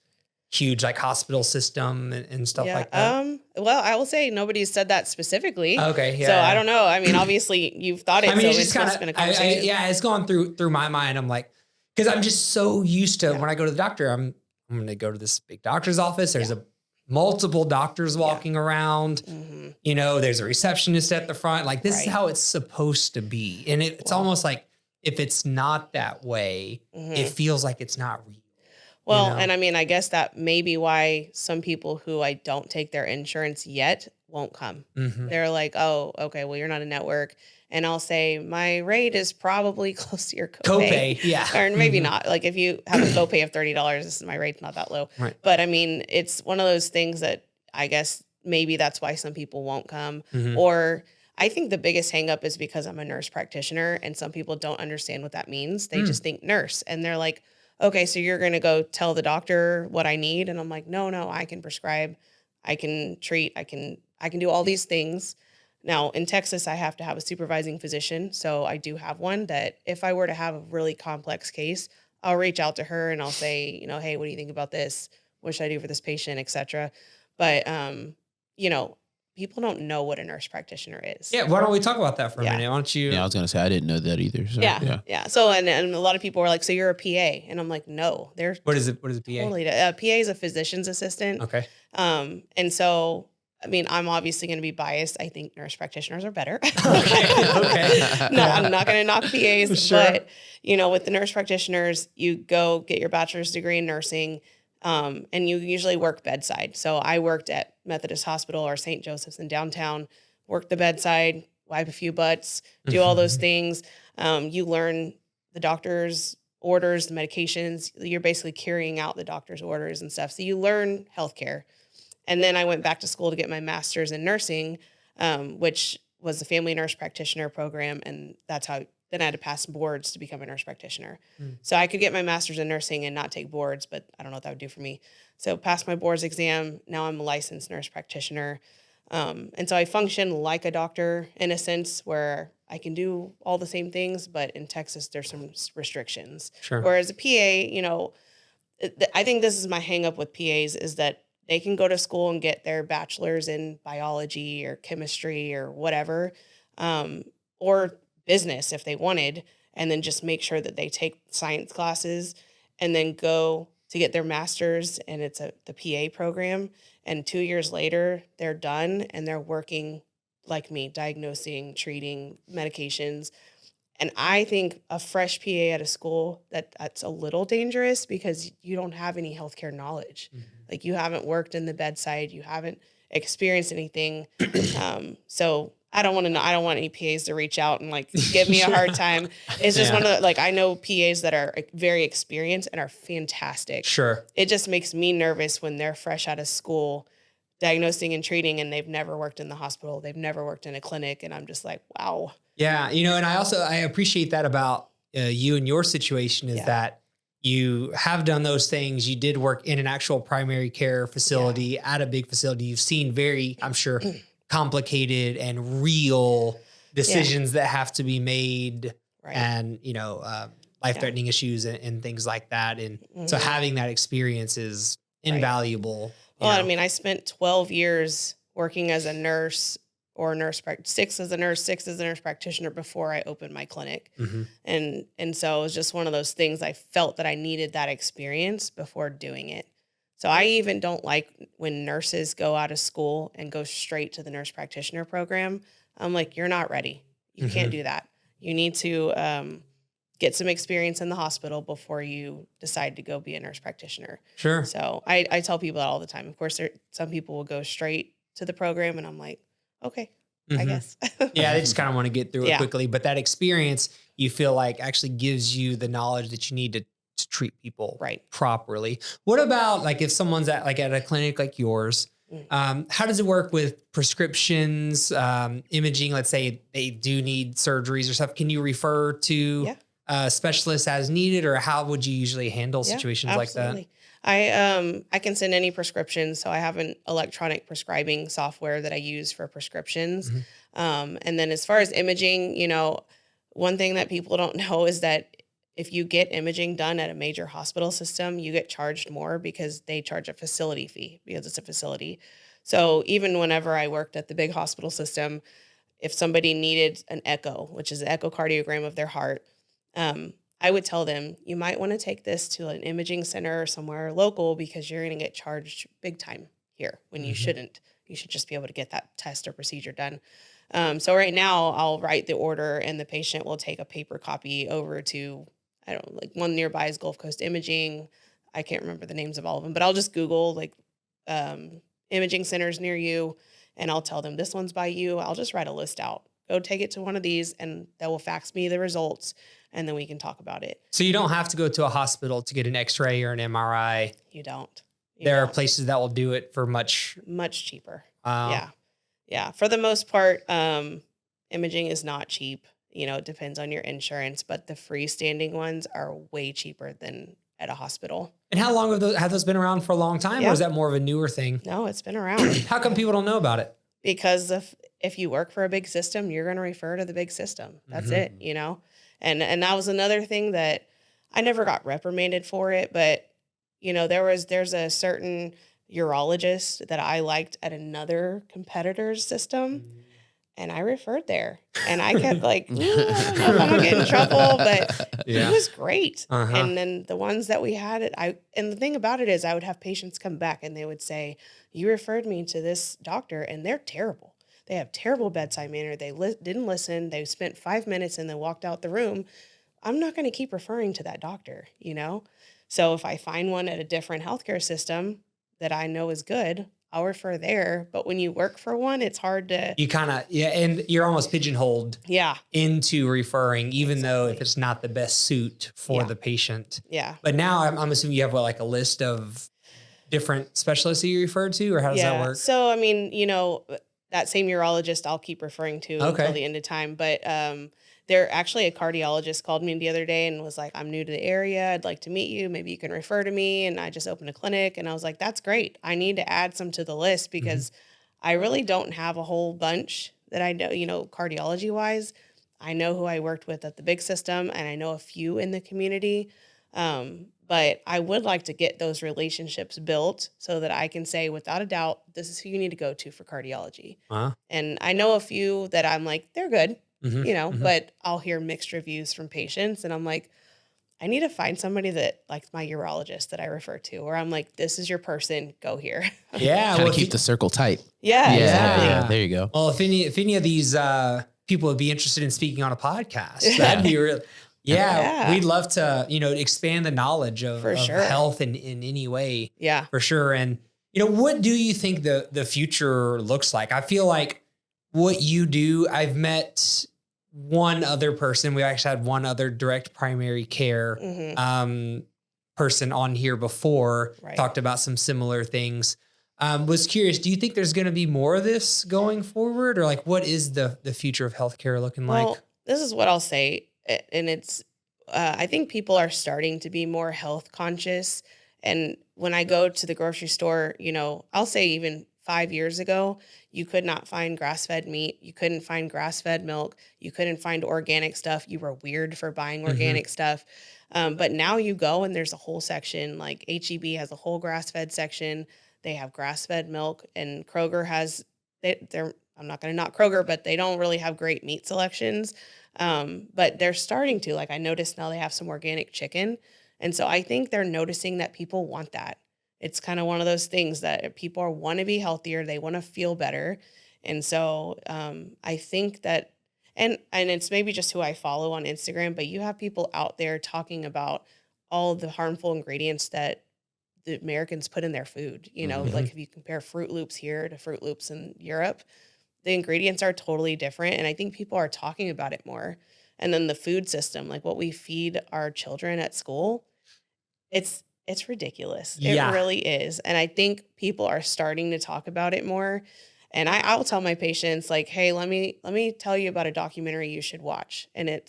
huge like hospital system and stuff like that? Well, I will say nobody's said that specifically. Okay. Yeah. So I don't know. I mean, obviously you've thought it. I mean, so it's just been a conversation. it's gone through my mind. I'm like, because I'm just so used to when I go to the doctor, I'm going to go to this big doctor's office. There's multiple doctors walking around. There's a receptionist at the front. Like this is how it's supposed to be. And it's almost like if it's not that way, it feels like it's not real. Well, and I mean, I guess that may be why some people who I don't take their insurance yet won't come. They're like, oh, okay, well, you're not a network. And I'll say, my rate is probably close to your copay. Yeah. Or maybe not. Like if you have a copay of $30, my rate's not that low. Right. But I mean, it's one of those things that I guess maybe that's why some people won't come. Or I think the biggest hang up is because I'm a nurse practitioner and some people don't understand what that means. They just think nurse. And they're like, okay, so you're going to go tell the doctor what I need. And I'm like, no, I can prescribe, I can treat, I can do all these things. Now in Texas, I have to have a supervising physician. So I do have one that if I were to have a really complex case, I'll reach out to her and I'll say, hey, what do you think about this? What should I do for this patient, et cetera. But, you know, people don't know what a nurse practitioner is. Yeah. Why don't we talk about that for a minute? Why don't you? Yeah, I was gonna say I didn't know that either. So, Yeah. So, and a lot of people are like, so you're a PA. And I'm like, no, they're What is it? What is a PA? totally, PA is a physician's assistant. Okay. And so, I mean, I'm obviously going to be biased. I think nurse practitioners are better. Okay. No, I'm not going to knock PAs, Sure. but with the nurse practitioners, you go get your bachelor's degree in nursing, and you usually work bedside. So I worked at Methodist Hospital or St. Joseph's in downtown, work the bedside, wipe a few butts, do all those things. You learn the doctor's orders, the medications. You're basically carrying out the doctor's orders and stuff. So you learn healthcare. And then I went back to school to get my master's in nursing, which was the family nurse practitioner program. And that's how then I had to pass boards to become a nurse practitioner. So I could get my master's in nursing and not take boards, but I don't know what that would do for me. So passed my boards exam. Now I'm a licensed nurse practitioner. And so I function like a doctor in a sense where I can do all the same things, but in Texas, there's some restrictions. Sure. Whereas a PA, I think this is my hang up with PAs is that they can go to school and get their bachelor's in biology or chemistry or whatever, or business if they wanted, and then just make sure that they take science classes and then go to get their master's, and it's the PA program. And 2 years later, they're done and they're working like me, diagnosing, treating medications. And I think a fresh PA at a school, that's a little dangerous because you don't have any healthcare knowledge. Like you haven't worked in the bedside, you haven't experienced anything. So I don't want to know. I don't want any PAs to reach out and like give me a hard time. It's just one of the, I know PAs that are very experienced and are fantastic. Sure. It just makes me nervous when they're fresh out of school, diagnosing and treating, and they've never worked in the hospital. They've never worked in a clinic. And I'm just like, wow. Yeah. And I appreciate that about you and your situation is that you have done those things. You did work in an actual primary care facility at a big facility. You've seen very, I'm sure, complicated and real decisions that have to be made and, life-threatening issues and things like that. And so having that experience is invaluable. Well, I mean, I spent 12 years working as a nurse or six as a nurse practitioner before I opened my clinic. And so it was just one of those things I felt that I needed that experience before doing it. So I even don't like when nurses go out of school and go straight to the nurse practitioner program. I'm like, you're not ready. You can't do that. You need to get some experience in the hospital before you decide to go be a nurse practitioner. Sure. So I tell people that all the time. Of course, some people will go straight to the program, and I'm like, okay, I guess. Yeah, they just kind of want to get through it quickly. But that experience, you feel like actually gives you the knowledge that you need to treat people properly. What about like if someone's at a clinic like yours, how does it work with prescriptions, imaging? Let's say they do need surgeries or stuff. Can you refer to specialists as needed, or how would you usually handle situations like that? I can send any prescriptions. So I have an electronic prescribing software that I use for prescriptions. And then as far as imaging, one thing that people don't know is that if you get imaging done at a major hospital system, you get charged more because they charge a facility fee because it's a facility. So even whenever I worked at the big hospital system, if somebody needed an echo, which is an echocardiogram of their heart, I would tell them, you might want to take this to an imaging center or somewhere local because you're going to get charged big time here when you shouldn't. You should just be able to get that test or procedure done. So right now I'll write the order and the patient will take a paper copy over to, I don't know, like one nearby is Gulf Coast Imaging. I can't remember the names of all of them, but I'll just Google imaging centers near you and I'll tell them this one's by you. I'll just write a list out. Go take it to one of these and they will fax me the results and then we can talk about it. So you don't have to go to a hospital to get an x-ray or an MRI. You don't. There are places that will do it for much cheaper. Yeah. For the most part, imaging is not cheap. It depends on your insurance, but the freestanding ones are way cheaper than at a hospital. And how long have those been around for a long time, or is that more of a newer thing? No, it's been around. How come people don't know about it? Because if you work for a big system, you're going to refer to the big system. That's Mhm. it, And that was another thing that I never got reprimanded for it, but there's a certain urologist that I liked at another competitor's system, and I referred there. And I kept like, ooh, I don't know if I'm gonna get in trouble, but he Yeah. was great. Uh-huh. And then the ones that we had, and the thing about it is, I would have patients come back and they would say, "You referred me to this doctor, and they're terrible. They have terrible bedside manner. They didn't listen. They spent 5 minutes and then walked out the room. I'm not going to keep referring to that doctor. So if I find one at a different healthcare system that I know is good, I'll refer there. But when you work for one, it's hard to, You kind of, yeah, and you're almost pigeonholed yeah, into referring, even though if exactly. it's not the best suit for Yeah. the patient. Yeah. But now I'm assuming you have like a list of different specialists that you referred to, or how does that Yeah. work? So, I mean, that same urologist I'll keep referring to until Okay. the end of time. But there actually a cardiologist called me the other day and was like, "I'm new to the area. I'd like to meet you. Maybe you can refer to me." And I just opened a clinic, and I was like, "That's great. I need to add some to the list because I really don't have a whole bunch that I know, cardiology wise. I know who I worked with at the big system, and I know a few in the community. But I would like to get those relationships built so that I can say without a doubt, this is who you need to go to for cardiology. Uh-huh. And I know a few that I'm like, they're good, Mm-hmm. but I'll hear mixed reviews from patients. And I'm like, I need to find somebody that like my urologist that I refer to, or I'm like, this is your person, go here. Yeah. Kind Well, of keep the circle tight. Yeah, exactly. Yeah. There you go. Well, if any of these people would be interested in speaking on a podcast, that'd be real. Yeah, Yeah. we'd love to, expand the knowledge For of sure. health in any way, Yeah. for sure. And what do you think the future looks like? I feel like what you do. I've met one other person. We actually had one other direct primary care Hmm. person on here before. Right. Talked about some similar things. Was curious, do you think there's going to be more of this going forward, or like what is the future of healthcare looking Well, like? this is what I'll say, and it's I think people are starting to be more health conscious. And when I go to the grocery store, I'll say even 5 years ago, you could not find grass fed meat, you couldn't find grass fed milk, you couldn't find organic stuff. You were weird for buying Mhm. organic stuff. But now you go and there's a whole section, like HEB has a whole grass fed section. They have grass fed milk, and Kroger has they're I'm not going to knock Kroger, but they don't really have great meat selections. But they're starting to, like, I noticed now they have some organic chicken. And so I think they're noticing that people want that. It's kind of one of those things that people want to be healthier. They want to feel better. And so I think that, and it's maybe just who I follow on Instagram, but you have people out there talking about all the harmful ingredients that the Americans put in their food. Like Mhm. if you compare Fruit Loops here to Fruit Loops in Europe, the ingredients are totally different, and I think people are talking about it more. And then the food system, like what we feed our children at school, it's ridiculous. It Yeah. really is. And I think people are starting to talk about it more. And I'll tell my patients like, "Hey, let me tell you about a documentary you should watch." And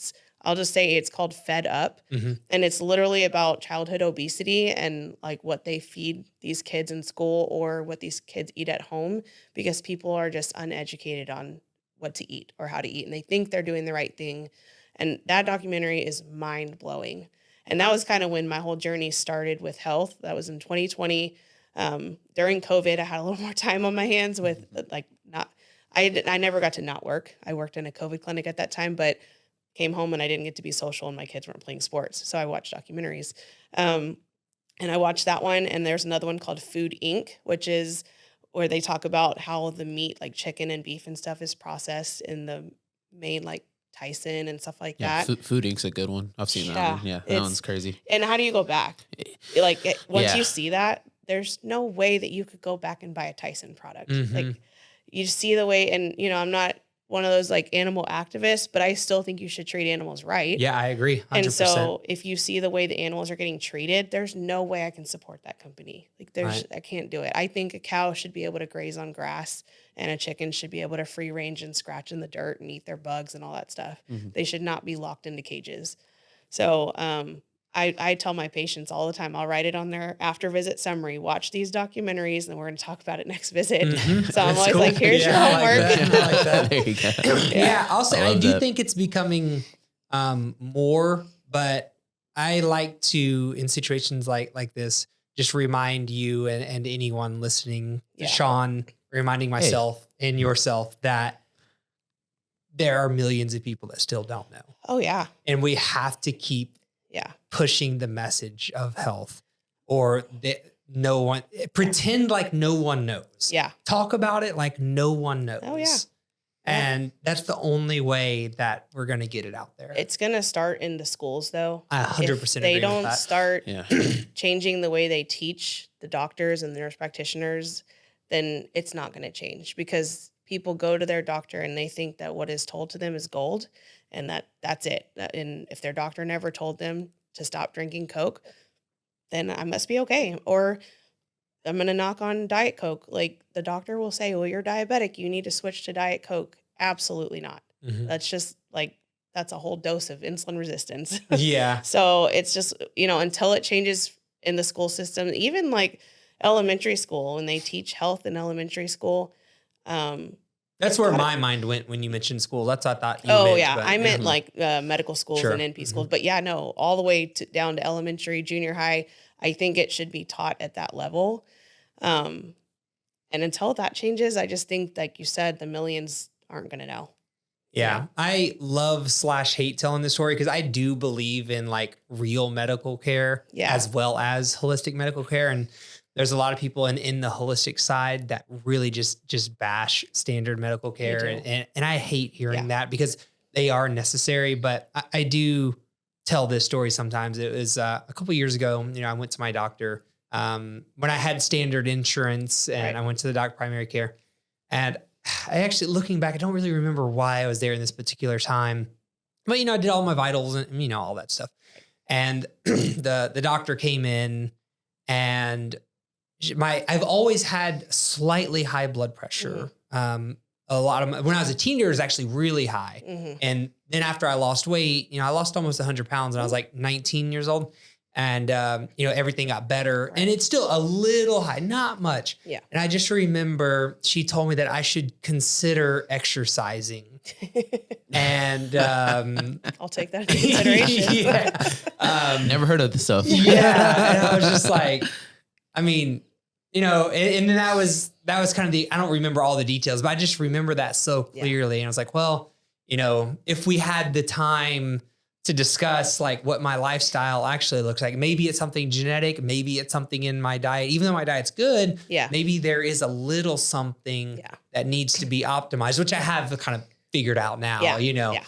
I'll just say it's called Fed Up, Mhm. and it's literally about childhood obesity and like what they feed these kids in school or what these kids eat at home, because people are just uneducated on what to eat or how to eat, and they think they're doing the right thing. And that documentary is mind blowing. And that was kind of when my whole journey started with health. That was in 2020. During COVID, I had a little more time on my hands with like not, I never got to not work. I worked in a COVID clinic at that time, but came home and I didn't get to be social and my kids weren't playing sports. So I watched documentaries. Um, and I watched that one. And there's another one called Food Inc., which is where they talk about how the meat, like chicken and beef and stuff, is processed in the main, like Tyson and stuff like Yeah, that. Food Inc.'s a good one. I've seen that Yeah, one. Yeah, that it's one's crazy. and how do you go back? Like once Yeah. you see that, there's no way that you could go back and buy a Tyson product. Mhm. Like you see the way, and I'm not one of those like animal activists, but I still think you should treat animals right. Yeah, I agree. 100%. And so if you see the way the animals are getting treated, there's no way I can support that company. Like Right. I can't do it. I think a cow should be able to graze on grass, and a chicken should be able to free range and scratch in the dirt and eat their bugs and all that stuff. Mhm. They should not be locked into cages. So I tell my patients all the time, I'll write it on their after visit summary, watch these documentaries and we're going to talk about it next visit. Mhm. So I'm That's always cool. like, here's your Yeah, I like homework. that. I like that. There you go. Yeah, I'll say I I love do that. think it's becoming more, but I like to, in situations like this, just remind you and anyone listening, Yeah. Sean, reminding myself and yourself that there are millions of people that still don't know. Oh yeah. And we have to keep Yeah. pushing the message of health, or that no one pretend like no one knows. Yeah. Talk about it like no one knows. Oh, yeah. And that's the only way that we're going to get it out there. It's going to start in the schools though. I 100% If agree they with don't that. start Yeah. changing the way they teach the doctors and the nurse practitioners, then it's not going to change, because people go to their doctor and they think that what is told to them is gold, and that's it. And if their doctor never told them to stop drinking Coke, then I must be okay. Or I'm going to knock on Diet Coke. Like, the doctor will say, well, you're diabetic, you need to switch to Diet Coke. Absolutely not. Mhm. That's just like, that's a whole dose of insulin resistance. Yeah. So it's just, until it changes in the school system, even like elementary school, when they teach health in elementary school. That's It's where gotta- my mind went when you mentioned school. That's what I thought you Oh meant. yeah, but- I meant Mhm. like medical schools Sure. and NP schools. But yeah, no, all the way down to elementary, junior high. I think it should be taught at that level. And until that changes, I just think, like you said, the millions aren't going to know. Yeah. I love / hate telling this story because I do believe in like real medical care Yeah. as well as holistic medical care. And there's a lot of people in the holistic side that really just bash standard medical care. do. And I hate hearing Yeah. that because they are necessary. But I do tell this story sometimes. It was a couple of years ago, I went to my doctor when I had standard insurance, and Right. I went to the doc primary care. And I actually, looking back, I don't really remember why I was there in this particular time, but I did all my vitals and all that stuff. And the doctor came in, and I've always had slightly high blood pressure. A lot of when I was a teenager, it was actually really high. Mhm. And then after I lost weight, I lost almost 100 pounds, and I was like 19 years old. And, everything got better, and it's still a little high, not much. Yeah. And I just remember she told me that I should consider exercising. And, I'll take that into consideration. yeah. Never heard of this stuff. Yeah. And I was just like, I mean, and then that was kind of I don't remember all the details, but I just remember that so clearly. And I was like, well, if we had the time to discuss like what my lifestyle actually looks like, maybe it's something genetic, maybe it's something in my diet, even though my diet's good. Yeah. Maybe there is a little something that needs to be optimized, which I have kind of figured out now, Yeah.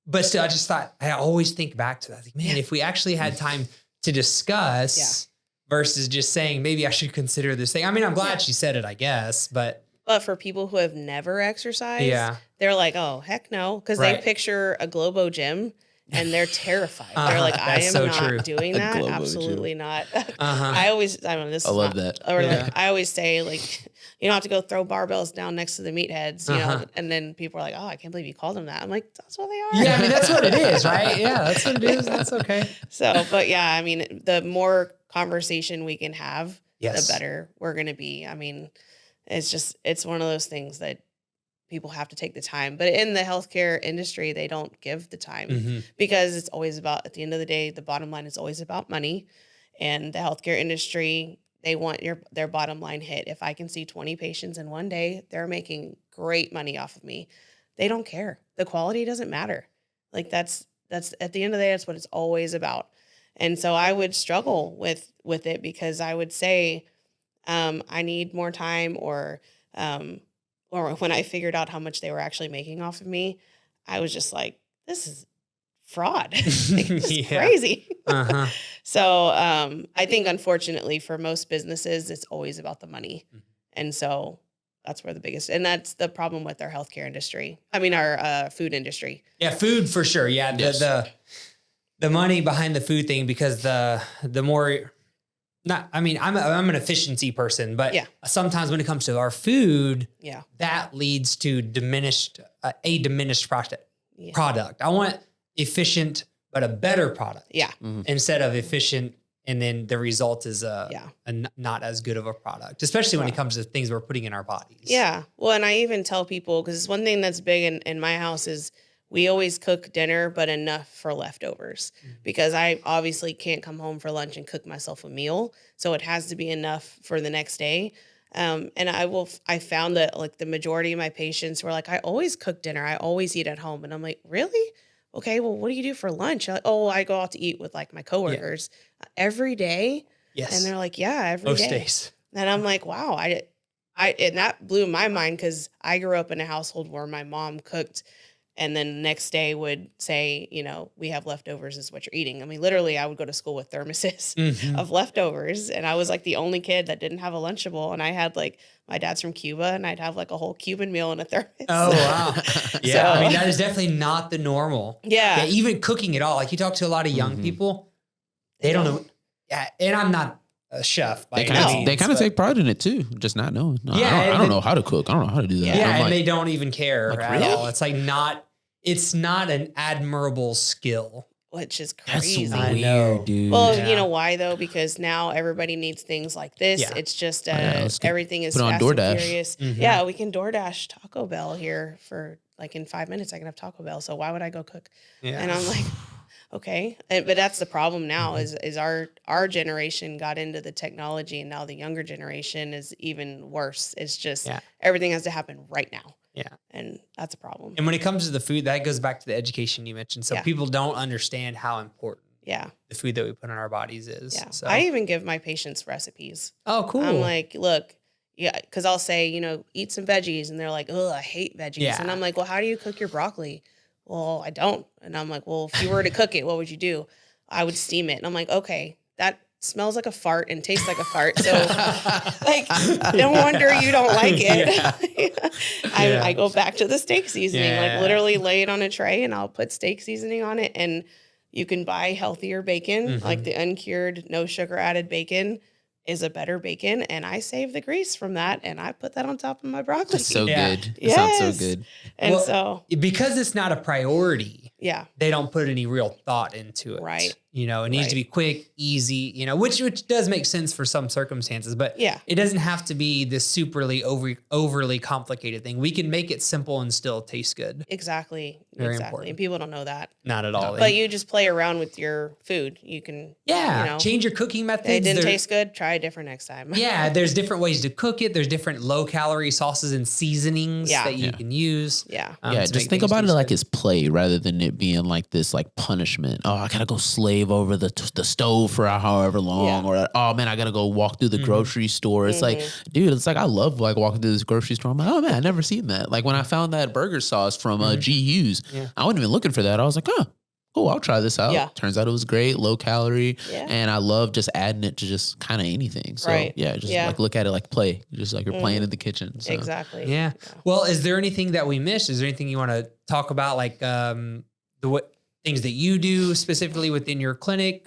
But still, I just thought, I always think back to that. Like, man, if we actually had time to discuss versus just saying, maybe I should consider this thing. I mean, I'm glad she said it, I guess, but for people who have never exercised, yeah, they're like, oh, heck no. Because Right. they picture a Globo gym and they're terrified. Uh-huh. They're like, I That's am so not true. doing A that. Globo Absolutely not. uh-huh. I don't know, this I is love not- that. Or Yeah. like, I always say, like, you don't have to go throw barbells down next to the meatheads, you Uh-huh. know? And then people are like, oh, I can't believe you called them that. I'm like, that's what they are. Yeah, I mean, that's what it is, right? Yeah, that's what it is. That's okay. So, but yeah, I mean, the more conversation we can have, Yes. the better we're going to be. I mean, it's one of those things that people have to take the time. But in the healthcare industry, they don't give the time Mhm. because it's always about, at the end of the day, the bottom line is always about money. And the healthcare industry, they want their bottom line hit. If I can see 20 patients in one day, they're making great money off of me. They don't care. The quality doesn't matter. Like that's at the end of the day, that's what it's always about. And so I would struggle with it because I would say, I need more time, or when I figured out how much they were actually making off of me, I was just like, this is fraud. Like, this is Yeah. crazy. Uh-huh. So I think, unfortunately, for most businesses, it's always about the money. Mhm. And so that's where and that's the problem with our healthcare industry. I mean, our food industry. Yeah, food for sure. Yeah, Yes. the money behind the food thing, because the more not, I mean, I'm an efficiency person, but Yeah. sometimes when it comes to our food, Yeah. that leads to a diminished Yeah. product. I want efficient but a better product. Yeah. Instead of efficient. And then the result is not as good of a product, especially when it comes to things we're putting in our bodies. Yeah. Well, and I even tell people, because one thing that's big in my house is we always cook dinner, but enough for leftovers, because I obviously can't come home for lunch and cook myself a meal. So it has to be enough for the next day. And I found that like the majority of my patients were like, I always cook dinner. I always eat at home. And I'm like, really? Okay, well, what do you do for lunch? Like, oh, I go out to eat with like my coworkers every day. Yes. And they're like, yeah, every Most day. days. And I'm like, wow, and that blew my mind, because I grew up in a household where my mom cooked and then the next day would say, we have leftovers, is what you're eating. I mean, literally, I would go to school with thermoses of leftovers. And I was like the only kid that didn't have a Lunchable. And I had like, my dad's from Cuba, and I'd have like a whole Cuban meal in a thermos. Oh, wow. Yeah. I mean, that is definitely not the normal. Yeah. Even cooking at all. Like you talk to a lot of young people, they don't know. Yeah. And I'm not a chef. They kind of take pride in it too, just not knowing. No, Yeah, I don't know how to cook. I don't know how to do that. Yeah, I'm and like, they don't even care like, at really? all. It's like it's not an admirable skill. Which is that's crazy. I weird, know. dude. Well, Yeah. you know why though? Because now everybody needs things like this. Yeah. It's just let's everything is put it on fast and DoorDash. furious. Mhm. Yeah, we can DoorDash Taco Bell here for like in 5 minutes. I can have Taco Bell. So why would I go cook? Yeah. And I'm like, okay. But that's the problem now is our generation got into the technology, and now the younger generation is even worse. It's just everything has to happen right now. Yeah. And that's a problem. And when it comes to the food, that goes back to the education you mentioned. So people don't understand how important the food that we put in our bodies is. Yeah. So I even give my patients recipes. oh, cool. I'm like, look, because I'll say, eat some veggies. And they're like, oh, I hate veggies. Yeah. And I'm like, well, how do you cook your broccoli? Well, I don't. And I'm like, well, if you were to cook it, what would you do? I would steam it. And I'm like, okay, that smells like a fart and tastes like a fart. So like, no wonder you don't like it. I go back to the steak seasoning, like literally lay it on a tray and I'll put steak seasoning on it. And you can buy healthier bacon, like the uncured, no sugar added bacon is a better bacon. And I save the grease from that and I put that on top of my broccoli. That's so good. It Yes. sounds so good. And Well, because it's not a priority, yeah, they don't put any real thought into it. Right. It needs to be quick, easy, which does make sense for some circumstances, but it doesn't have to be this overly complicated thing. We can make it simple and still taste good. exactly. Very exactly. important. And people don't know that. Not at all. But you just play around with your food. You can, change your cooking methods. It didn't taste good. Try it different next time. Yeah, there's different ways to cook it. There's different low calorie sauces and seasonings that you can use. Yeah. Just think about it like it's play rather than it being like this like punishment. Oh, I gotta go slave over the stove for however long, or oh man, I gotta go walk through the grocery store. It's like, dude, it's like I love like walking through this grocery store. I'm like, oh man, I never seen that. Like when I found that burger sauce from G Hughes, I wasn't even looking for that. I was like, cool, I'll try this out. Yeah. Turns out it was great, low calorie, and I love just adding it to just kind of anything. So like look at it like play, just like you're playing in the kitchen. So. Exactly. Yeah. Well, is there anything that we missed? Is there anything you want to talk about, like things that you do specifically within your clinic,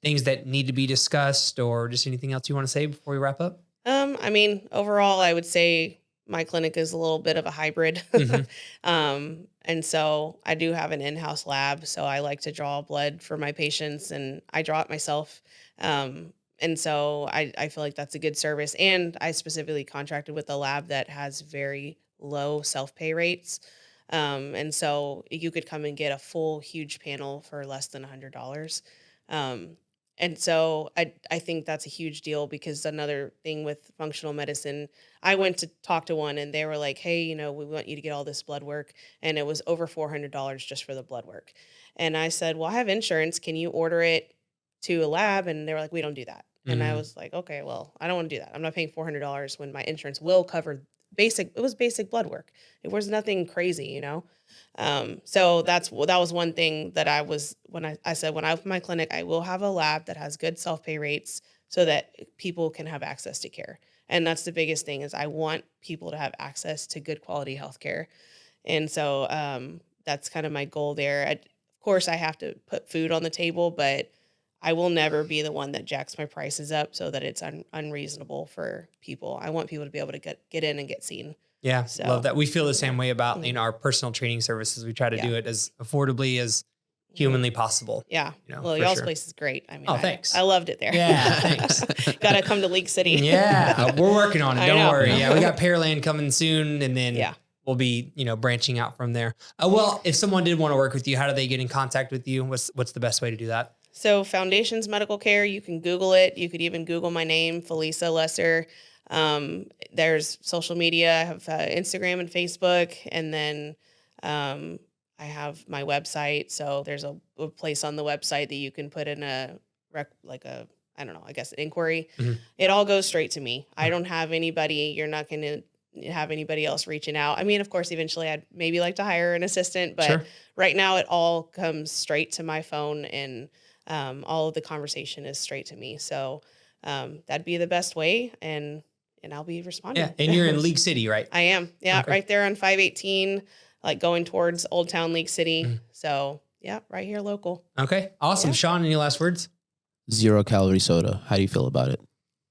things that need to be discussed, or just anything else you want to say before we wrap up? I mean, overall, I would say my clinic is a little bit of a hybrid. And so I do have an in-house lab. So I like to draw blood for my patients and I draw it myself. And so I feel like that's a good service. And I specifically contracted with a lab that has very low self-pay rates. And so you could come and get a full, huge panel for less than $100. And so I think that's a huge deal, because another thing with functional medicine, I went to talk to one and they were like, hey, we want you to get all this blood work. And it was over $400 just for the blood work. And I said, well, I have insurance. Can you order it to a lab? And they were like, we don't do that. And I was like, okay, well, I don't want to do that. I'm not paying $400 when my insurance will cover it was basic blood work. It was nothing crazy, So that was one thing that when I said, when I open my clinic, I will have a lab that has good self-pay rates so that people can have access to care. And that's the biggest thing, is I want people to have access to good quality healthcare. And so that's kind of my goal there. Of course, I have to put food on the table, but I will never be the one that jacks my prices up so that it's unreasonable for people. I want people to be able to get in and get seen. Yeah, So, love that. We feel the same way about our personal training services. We try to do it as affordably as humanly possible. Yeah. You know, Well, for y'all's sure. place is great. I mean, Oh, thanks. I loved it there. Yeah, thanks. Got to come to League City. Yeah, we're working on it. I Don't know. worry. Yeah, we got Pearland coming soon, and then Yeah. we'll be, branching out from there. Well, if someone did want to work with you, how do they get in contact with you? What's the best way to do that? So Foundations Medical Care, you can Google it. You could even Google my name, Felisa Lesser. There's social media. I have Instagram and Facebook, and then I have my website. So there's a place on the website that you can put in I don't know, I guess an inquiry. Mhm. It all goes straight to me. I don't have anybody. You're not going to have anybody else reaching out. I mean, of course, eventually I'd maybe like to hire an assistant, but Sure. right now it all comes straight to my phone, and all of the conversation is straight to me. So that'd be the best way, and I'll be responding. Yeah, and you're in League City, right? I am. Yeah, Okay. right there on 518, like going towards Old Town League City. Mhm. So yeah, right here local. Okay, awesome. Yeah. Sean, any last words? 0-calorie soda. How do you feel about it?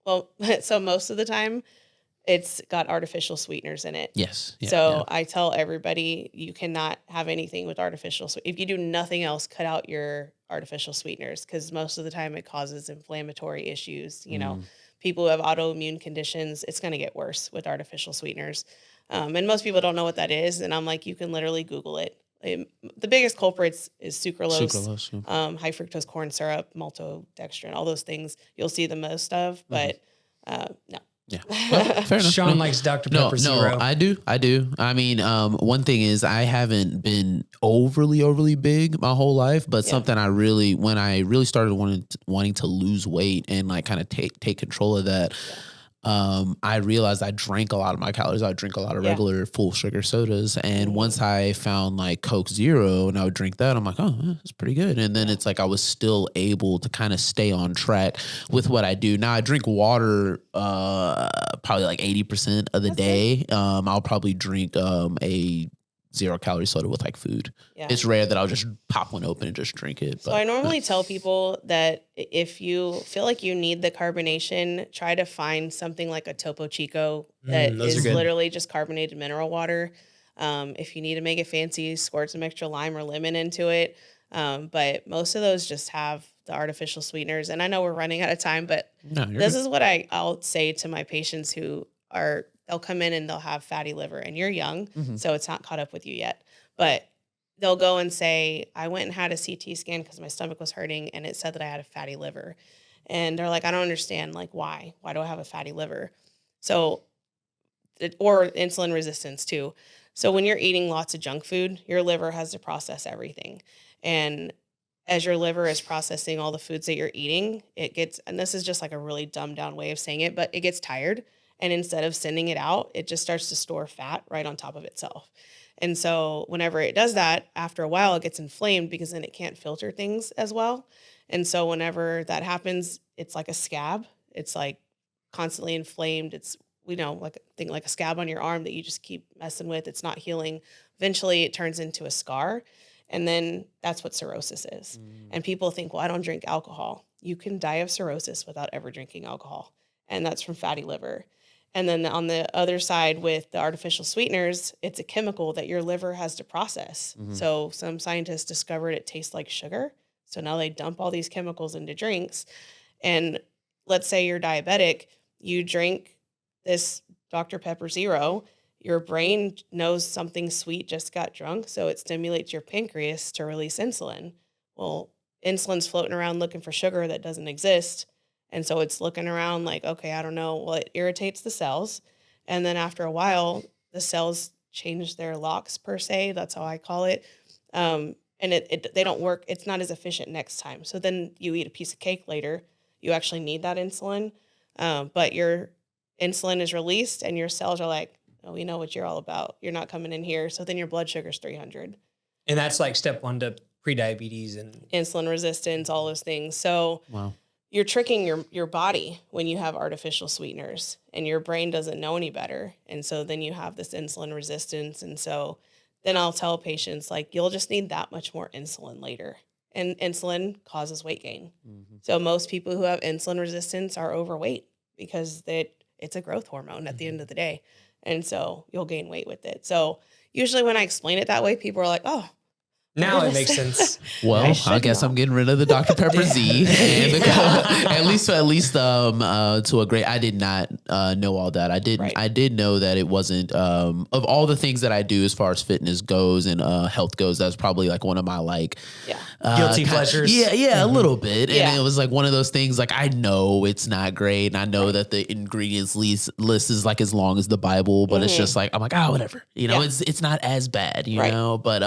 Well, so most of the time it's got artificial sweeteners in it. Yes. Yeah, So yeah. I tell everybody you cannot have anything with artificial. If you do nothing else, cut out your artificial sweeteners, because most of the time it causes inflammatory issues. People who have autoimmune conditions, it's going to get worse with artificial sweeteners. And most people don't know what that is. And I'm like, you can literally Google it. The biggest culprits is sucralose, Sucralose. Yeah. high fructose corn syrup, maltodextrin, all those things you'll see the most of. But no. Yeah. Well, fair enough. Sean No. likes Dr. No, Pepper Zero. I do. I mean, one thing is I haven't been overly big my whole life, but something when I really started wanting to lose weight and like kind of take control of that, I realized I drank a lot of my calories. I would drink a lot of regular full sugar sodas. And once I found like Coke Zero and I would drink that, I'm like, oh, that's pretty good. And then it's like I was still able to kind of stay on track with what I do. Now I drink water probably like 80% of the day. I'll probably drink a 0-calorie soda with like food. Yeah. It's rare that I'll just pop one open and just drink it. So I normally tell people that if you feel like you need the carbonation, try to find something like a Topo Chico that those are is good. literally just carbonated mineral water. If you need to make it fancy, squirt some extra lime or lemon into it. But most of those just have the artificial sweeteners. And I know we're running out of time, but this is what I'll say to my patients who they'll come in and they'll have fatty liver, and you're young, so it's not caught up with you yet. But they'll go and say, I went and had a CT scan because my stomach was hurting and it said that I had a fatty liver. And they're like, I don't understand. Like, why? Why do I have a fatty liver? So, or insulin resistance too. So when you're eating lots of junk food, your liver has to process everything. And as your liver is processing all the foods that you're eating, and this is just like a really dumbed down way of saying it, but it gets tired. And instead of sending it out, it just starts to store fat right on top of itself. And so whenever it does that, after a while, it gets inflamed because then it can't filter things as well. And so whenever that happens, it's like a scab. It's like constantly inflamed. It's, like a scab on your arm that you just keep messing with. It's not healing. Eventually it turns into a scar. And then that's what cirrhosis is. And people think, well, I don't drink alcohol. You can die of cirrhosis without ever drinking alcohol. And that's from fatty liver. And then on the other side with the artificial sweeteners, it's a chemical that your liver has to process. So some scientists discovered it tastes like sugar. So now they dump all these chemicals into drinks. And let's say you're diabetic, you drink this Dr. Pepper Zero, your brain knows something sweet just got drunk, so it stimulates your pancreas to release insulin. Well, insulin's floating around looking for sugar that doesn't exist. And so it's looking around like, okay, I don't know. Well, it irritates the cells. And then after a while, the cells change their locks per se. That's how I call it. And they don't work. It's not as efficient next time. So then you eat a piece of cake later. You actually need that insulin. But your insulin is released and your cells are like, oh, we know what you're all about. You're not coming in here. So then your blood sugar's 300. And that's like step one to prediabetes and insulin resistance, all those things. So Wow. you're tricking your body when you have artificial sweeteners, and your brain doesn't know any better. And so then you have this insulin resistance. And so then I'll tell patients, like, you'll just need that much more insulin later. And insulin causes weight gain. So most people who have insulin resistance are overweight because it's a growth hormone at the end of the day. And so you'll gain weight with it. So usually when I explain it that way, people are like, oh, Now it makes sense. Well, I should guess know. I'm getting rid of the Dr. Pepper Z, and at least to a great. I did not know all that. I didn't. Right. I did know that it wasn't of all the things that I do as far as fitness goes and health goes. That's probably like one of my Guilty pleasures. Yeah, a little bit. And Yeah. it was like one of those things. Like I know it's not great, and I know that the ingredients list is like as long as the Bible, but it's just like I'm like whatever. You know, Yeah. it's not as bad. You Right. know, but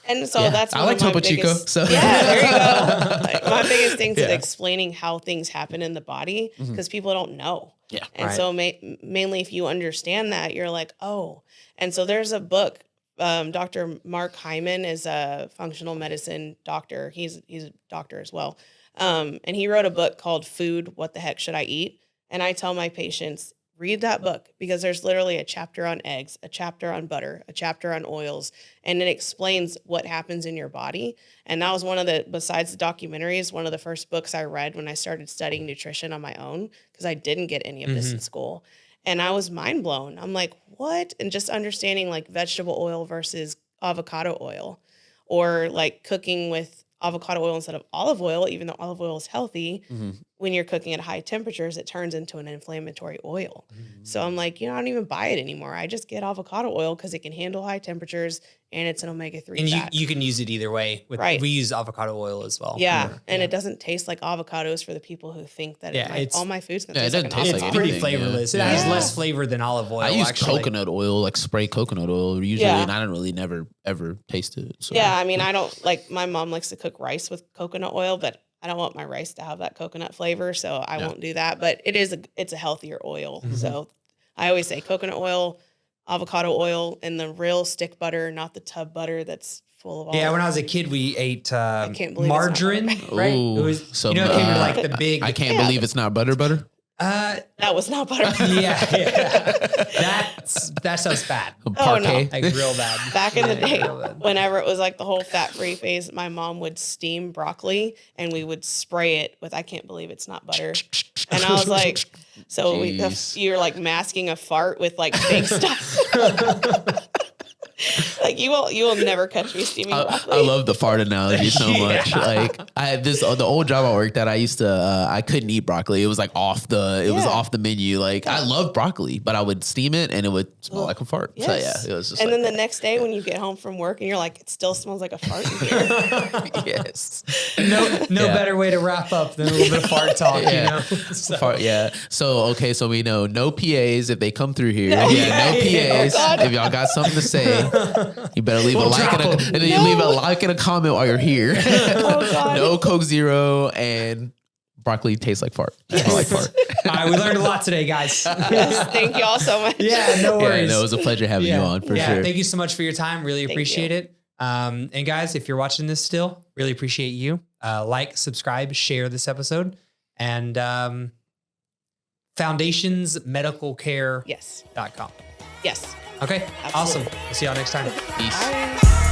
And so yeah. that's I one like of my Topo Chico. biggest- So yeah, there you go. Like, my biggest thing is Yeah. explaining how things happen in the body because people don't know. Yeah. And Right. so mainly if you understand that, you're like, oh. And so there's a book. Dr. Mark Hyman is a functional medicine doctor. He's a doctor as well. And he wrote a book called Food, What the Heck Should I Eat? And I tell my patients, read that book because there's literally a chapter on eggs, a chapter on butter, a chapter on oils, and it explains what happens in your body. And that was besides the documentaries, one of the first books I read when I started studying nutrition on my own because I didn't get any of this in school. And I was mind blown. I'm like, what? And just understanding like vegetable oil versus avocado oil or like cooking with avocado oil instead of olive oil, even though olive oil is healthy, when you're cooking at high temperatures, it turns into an inflammatory oil. So I'm like, I don't even buy it anymore. I just get avocado oil because it can handle high temperatures and it's an omega-3 And fat. you can use it either way. Right. We use avocado oil as well. Yeah, and it doesn't taste like avocados for the people who think that it's- all my food's gonna Yeah, it taste like doesn't an taste It's like avocado. pretty anything, yeah. flavorless. It has Yeah. less flavor than olive oil. I use actually. coconut oil, like spray coconut oil usually, Yeah. and I don't really never ever taste it. So. Yeah, I mean, I don't like my mom likes to cook rice with coconut oil, but I don't want my rice to have that coconut flavor, so I won't do that. But it's a healthier oil. So I always say coconut oil, avocado oil, and the real stick butter, not the tub butter that's full of all. Yeah, when I was a kid, we ate can't believe it's not margarine, right? Ooh, It was, so, it came in like the big. I can't believe it's not butter. that was not butter. Yeah. That sounds bad. Parquet. Like real bad. Back in the day, real bad. whenever it was like the whole fat-free phase, my mom would steam broccoli and we would spray it with, I can't believe it's not butter. And I was like, so Jeez. you're like masking a fart with like fake stuff. Like you will never catch me steaming broccoli. I love the fart analogy so much. Yeah. Like I had the old job I worked at. I used to I couldn't eat broccoli. It was like off the menu. Like I love broccoli, but I would steam it and it would smell like a fart. Yes. So yeah, it was just. And like then the next day when you get home from work and you're like, it still smells like a fart in here. yes. No Yeah. better way to wrap up than a little bit of fart talk, Yeah. you know? So, Fart, yeah. So okay, so we know no PAs if they come through here. No. Yeah, no Yeah. PAs. Oh, God. If y'all got something to say, you better leave We'll a like drop and 'em. then you leave a like and a comment while you're here. Oh God. No Coke Zero and broccoli tastes like fart. Smell like fart. all right, we learned a lot today, guys. Yes, thank you all so much. Yeah, no Yeah, worries. no, it was a pleasure having you on for yeah, sure. thank you so much for your time. Really appreciate you. it. And guys, if you're watching this still, really appreciate you. Like, subscribe, share this episode, and foundationsmedicalcare.com. Yes. Okay, Absolutely. awesome. We'll see y'all next time. Peace. Bye.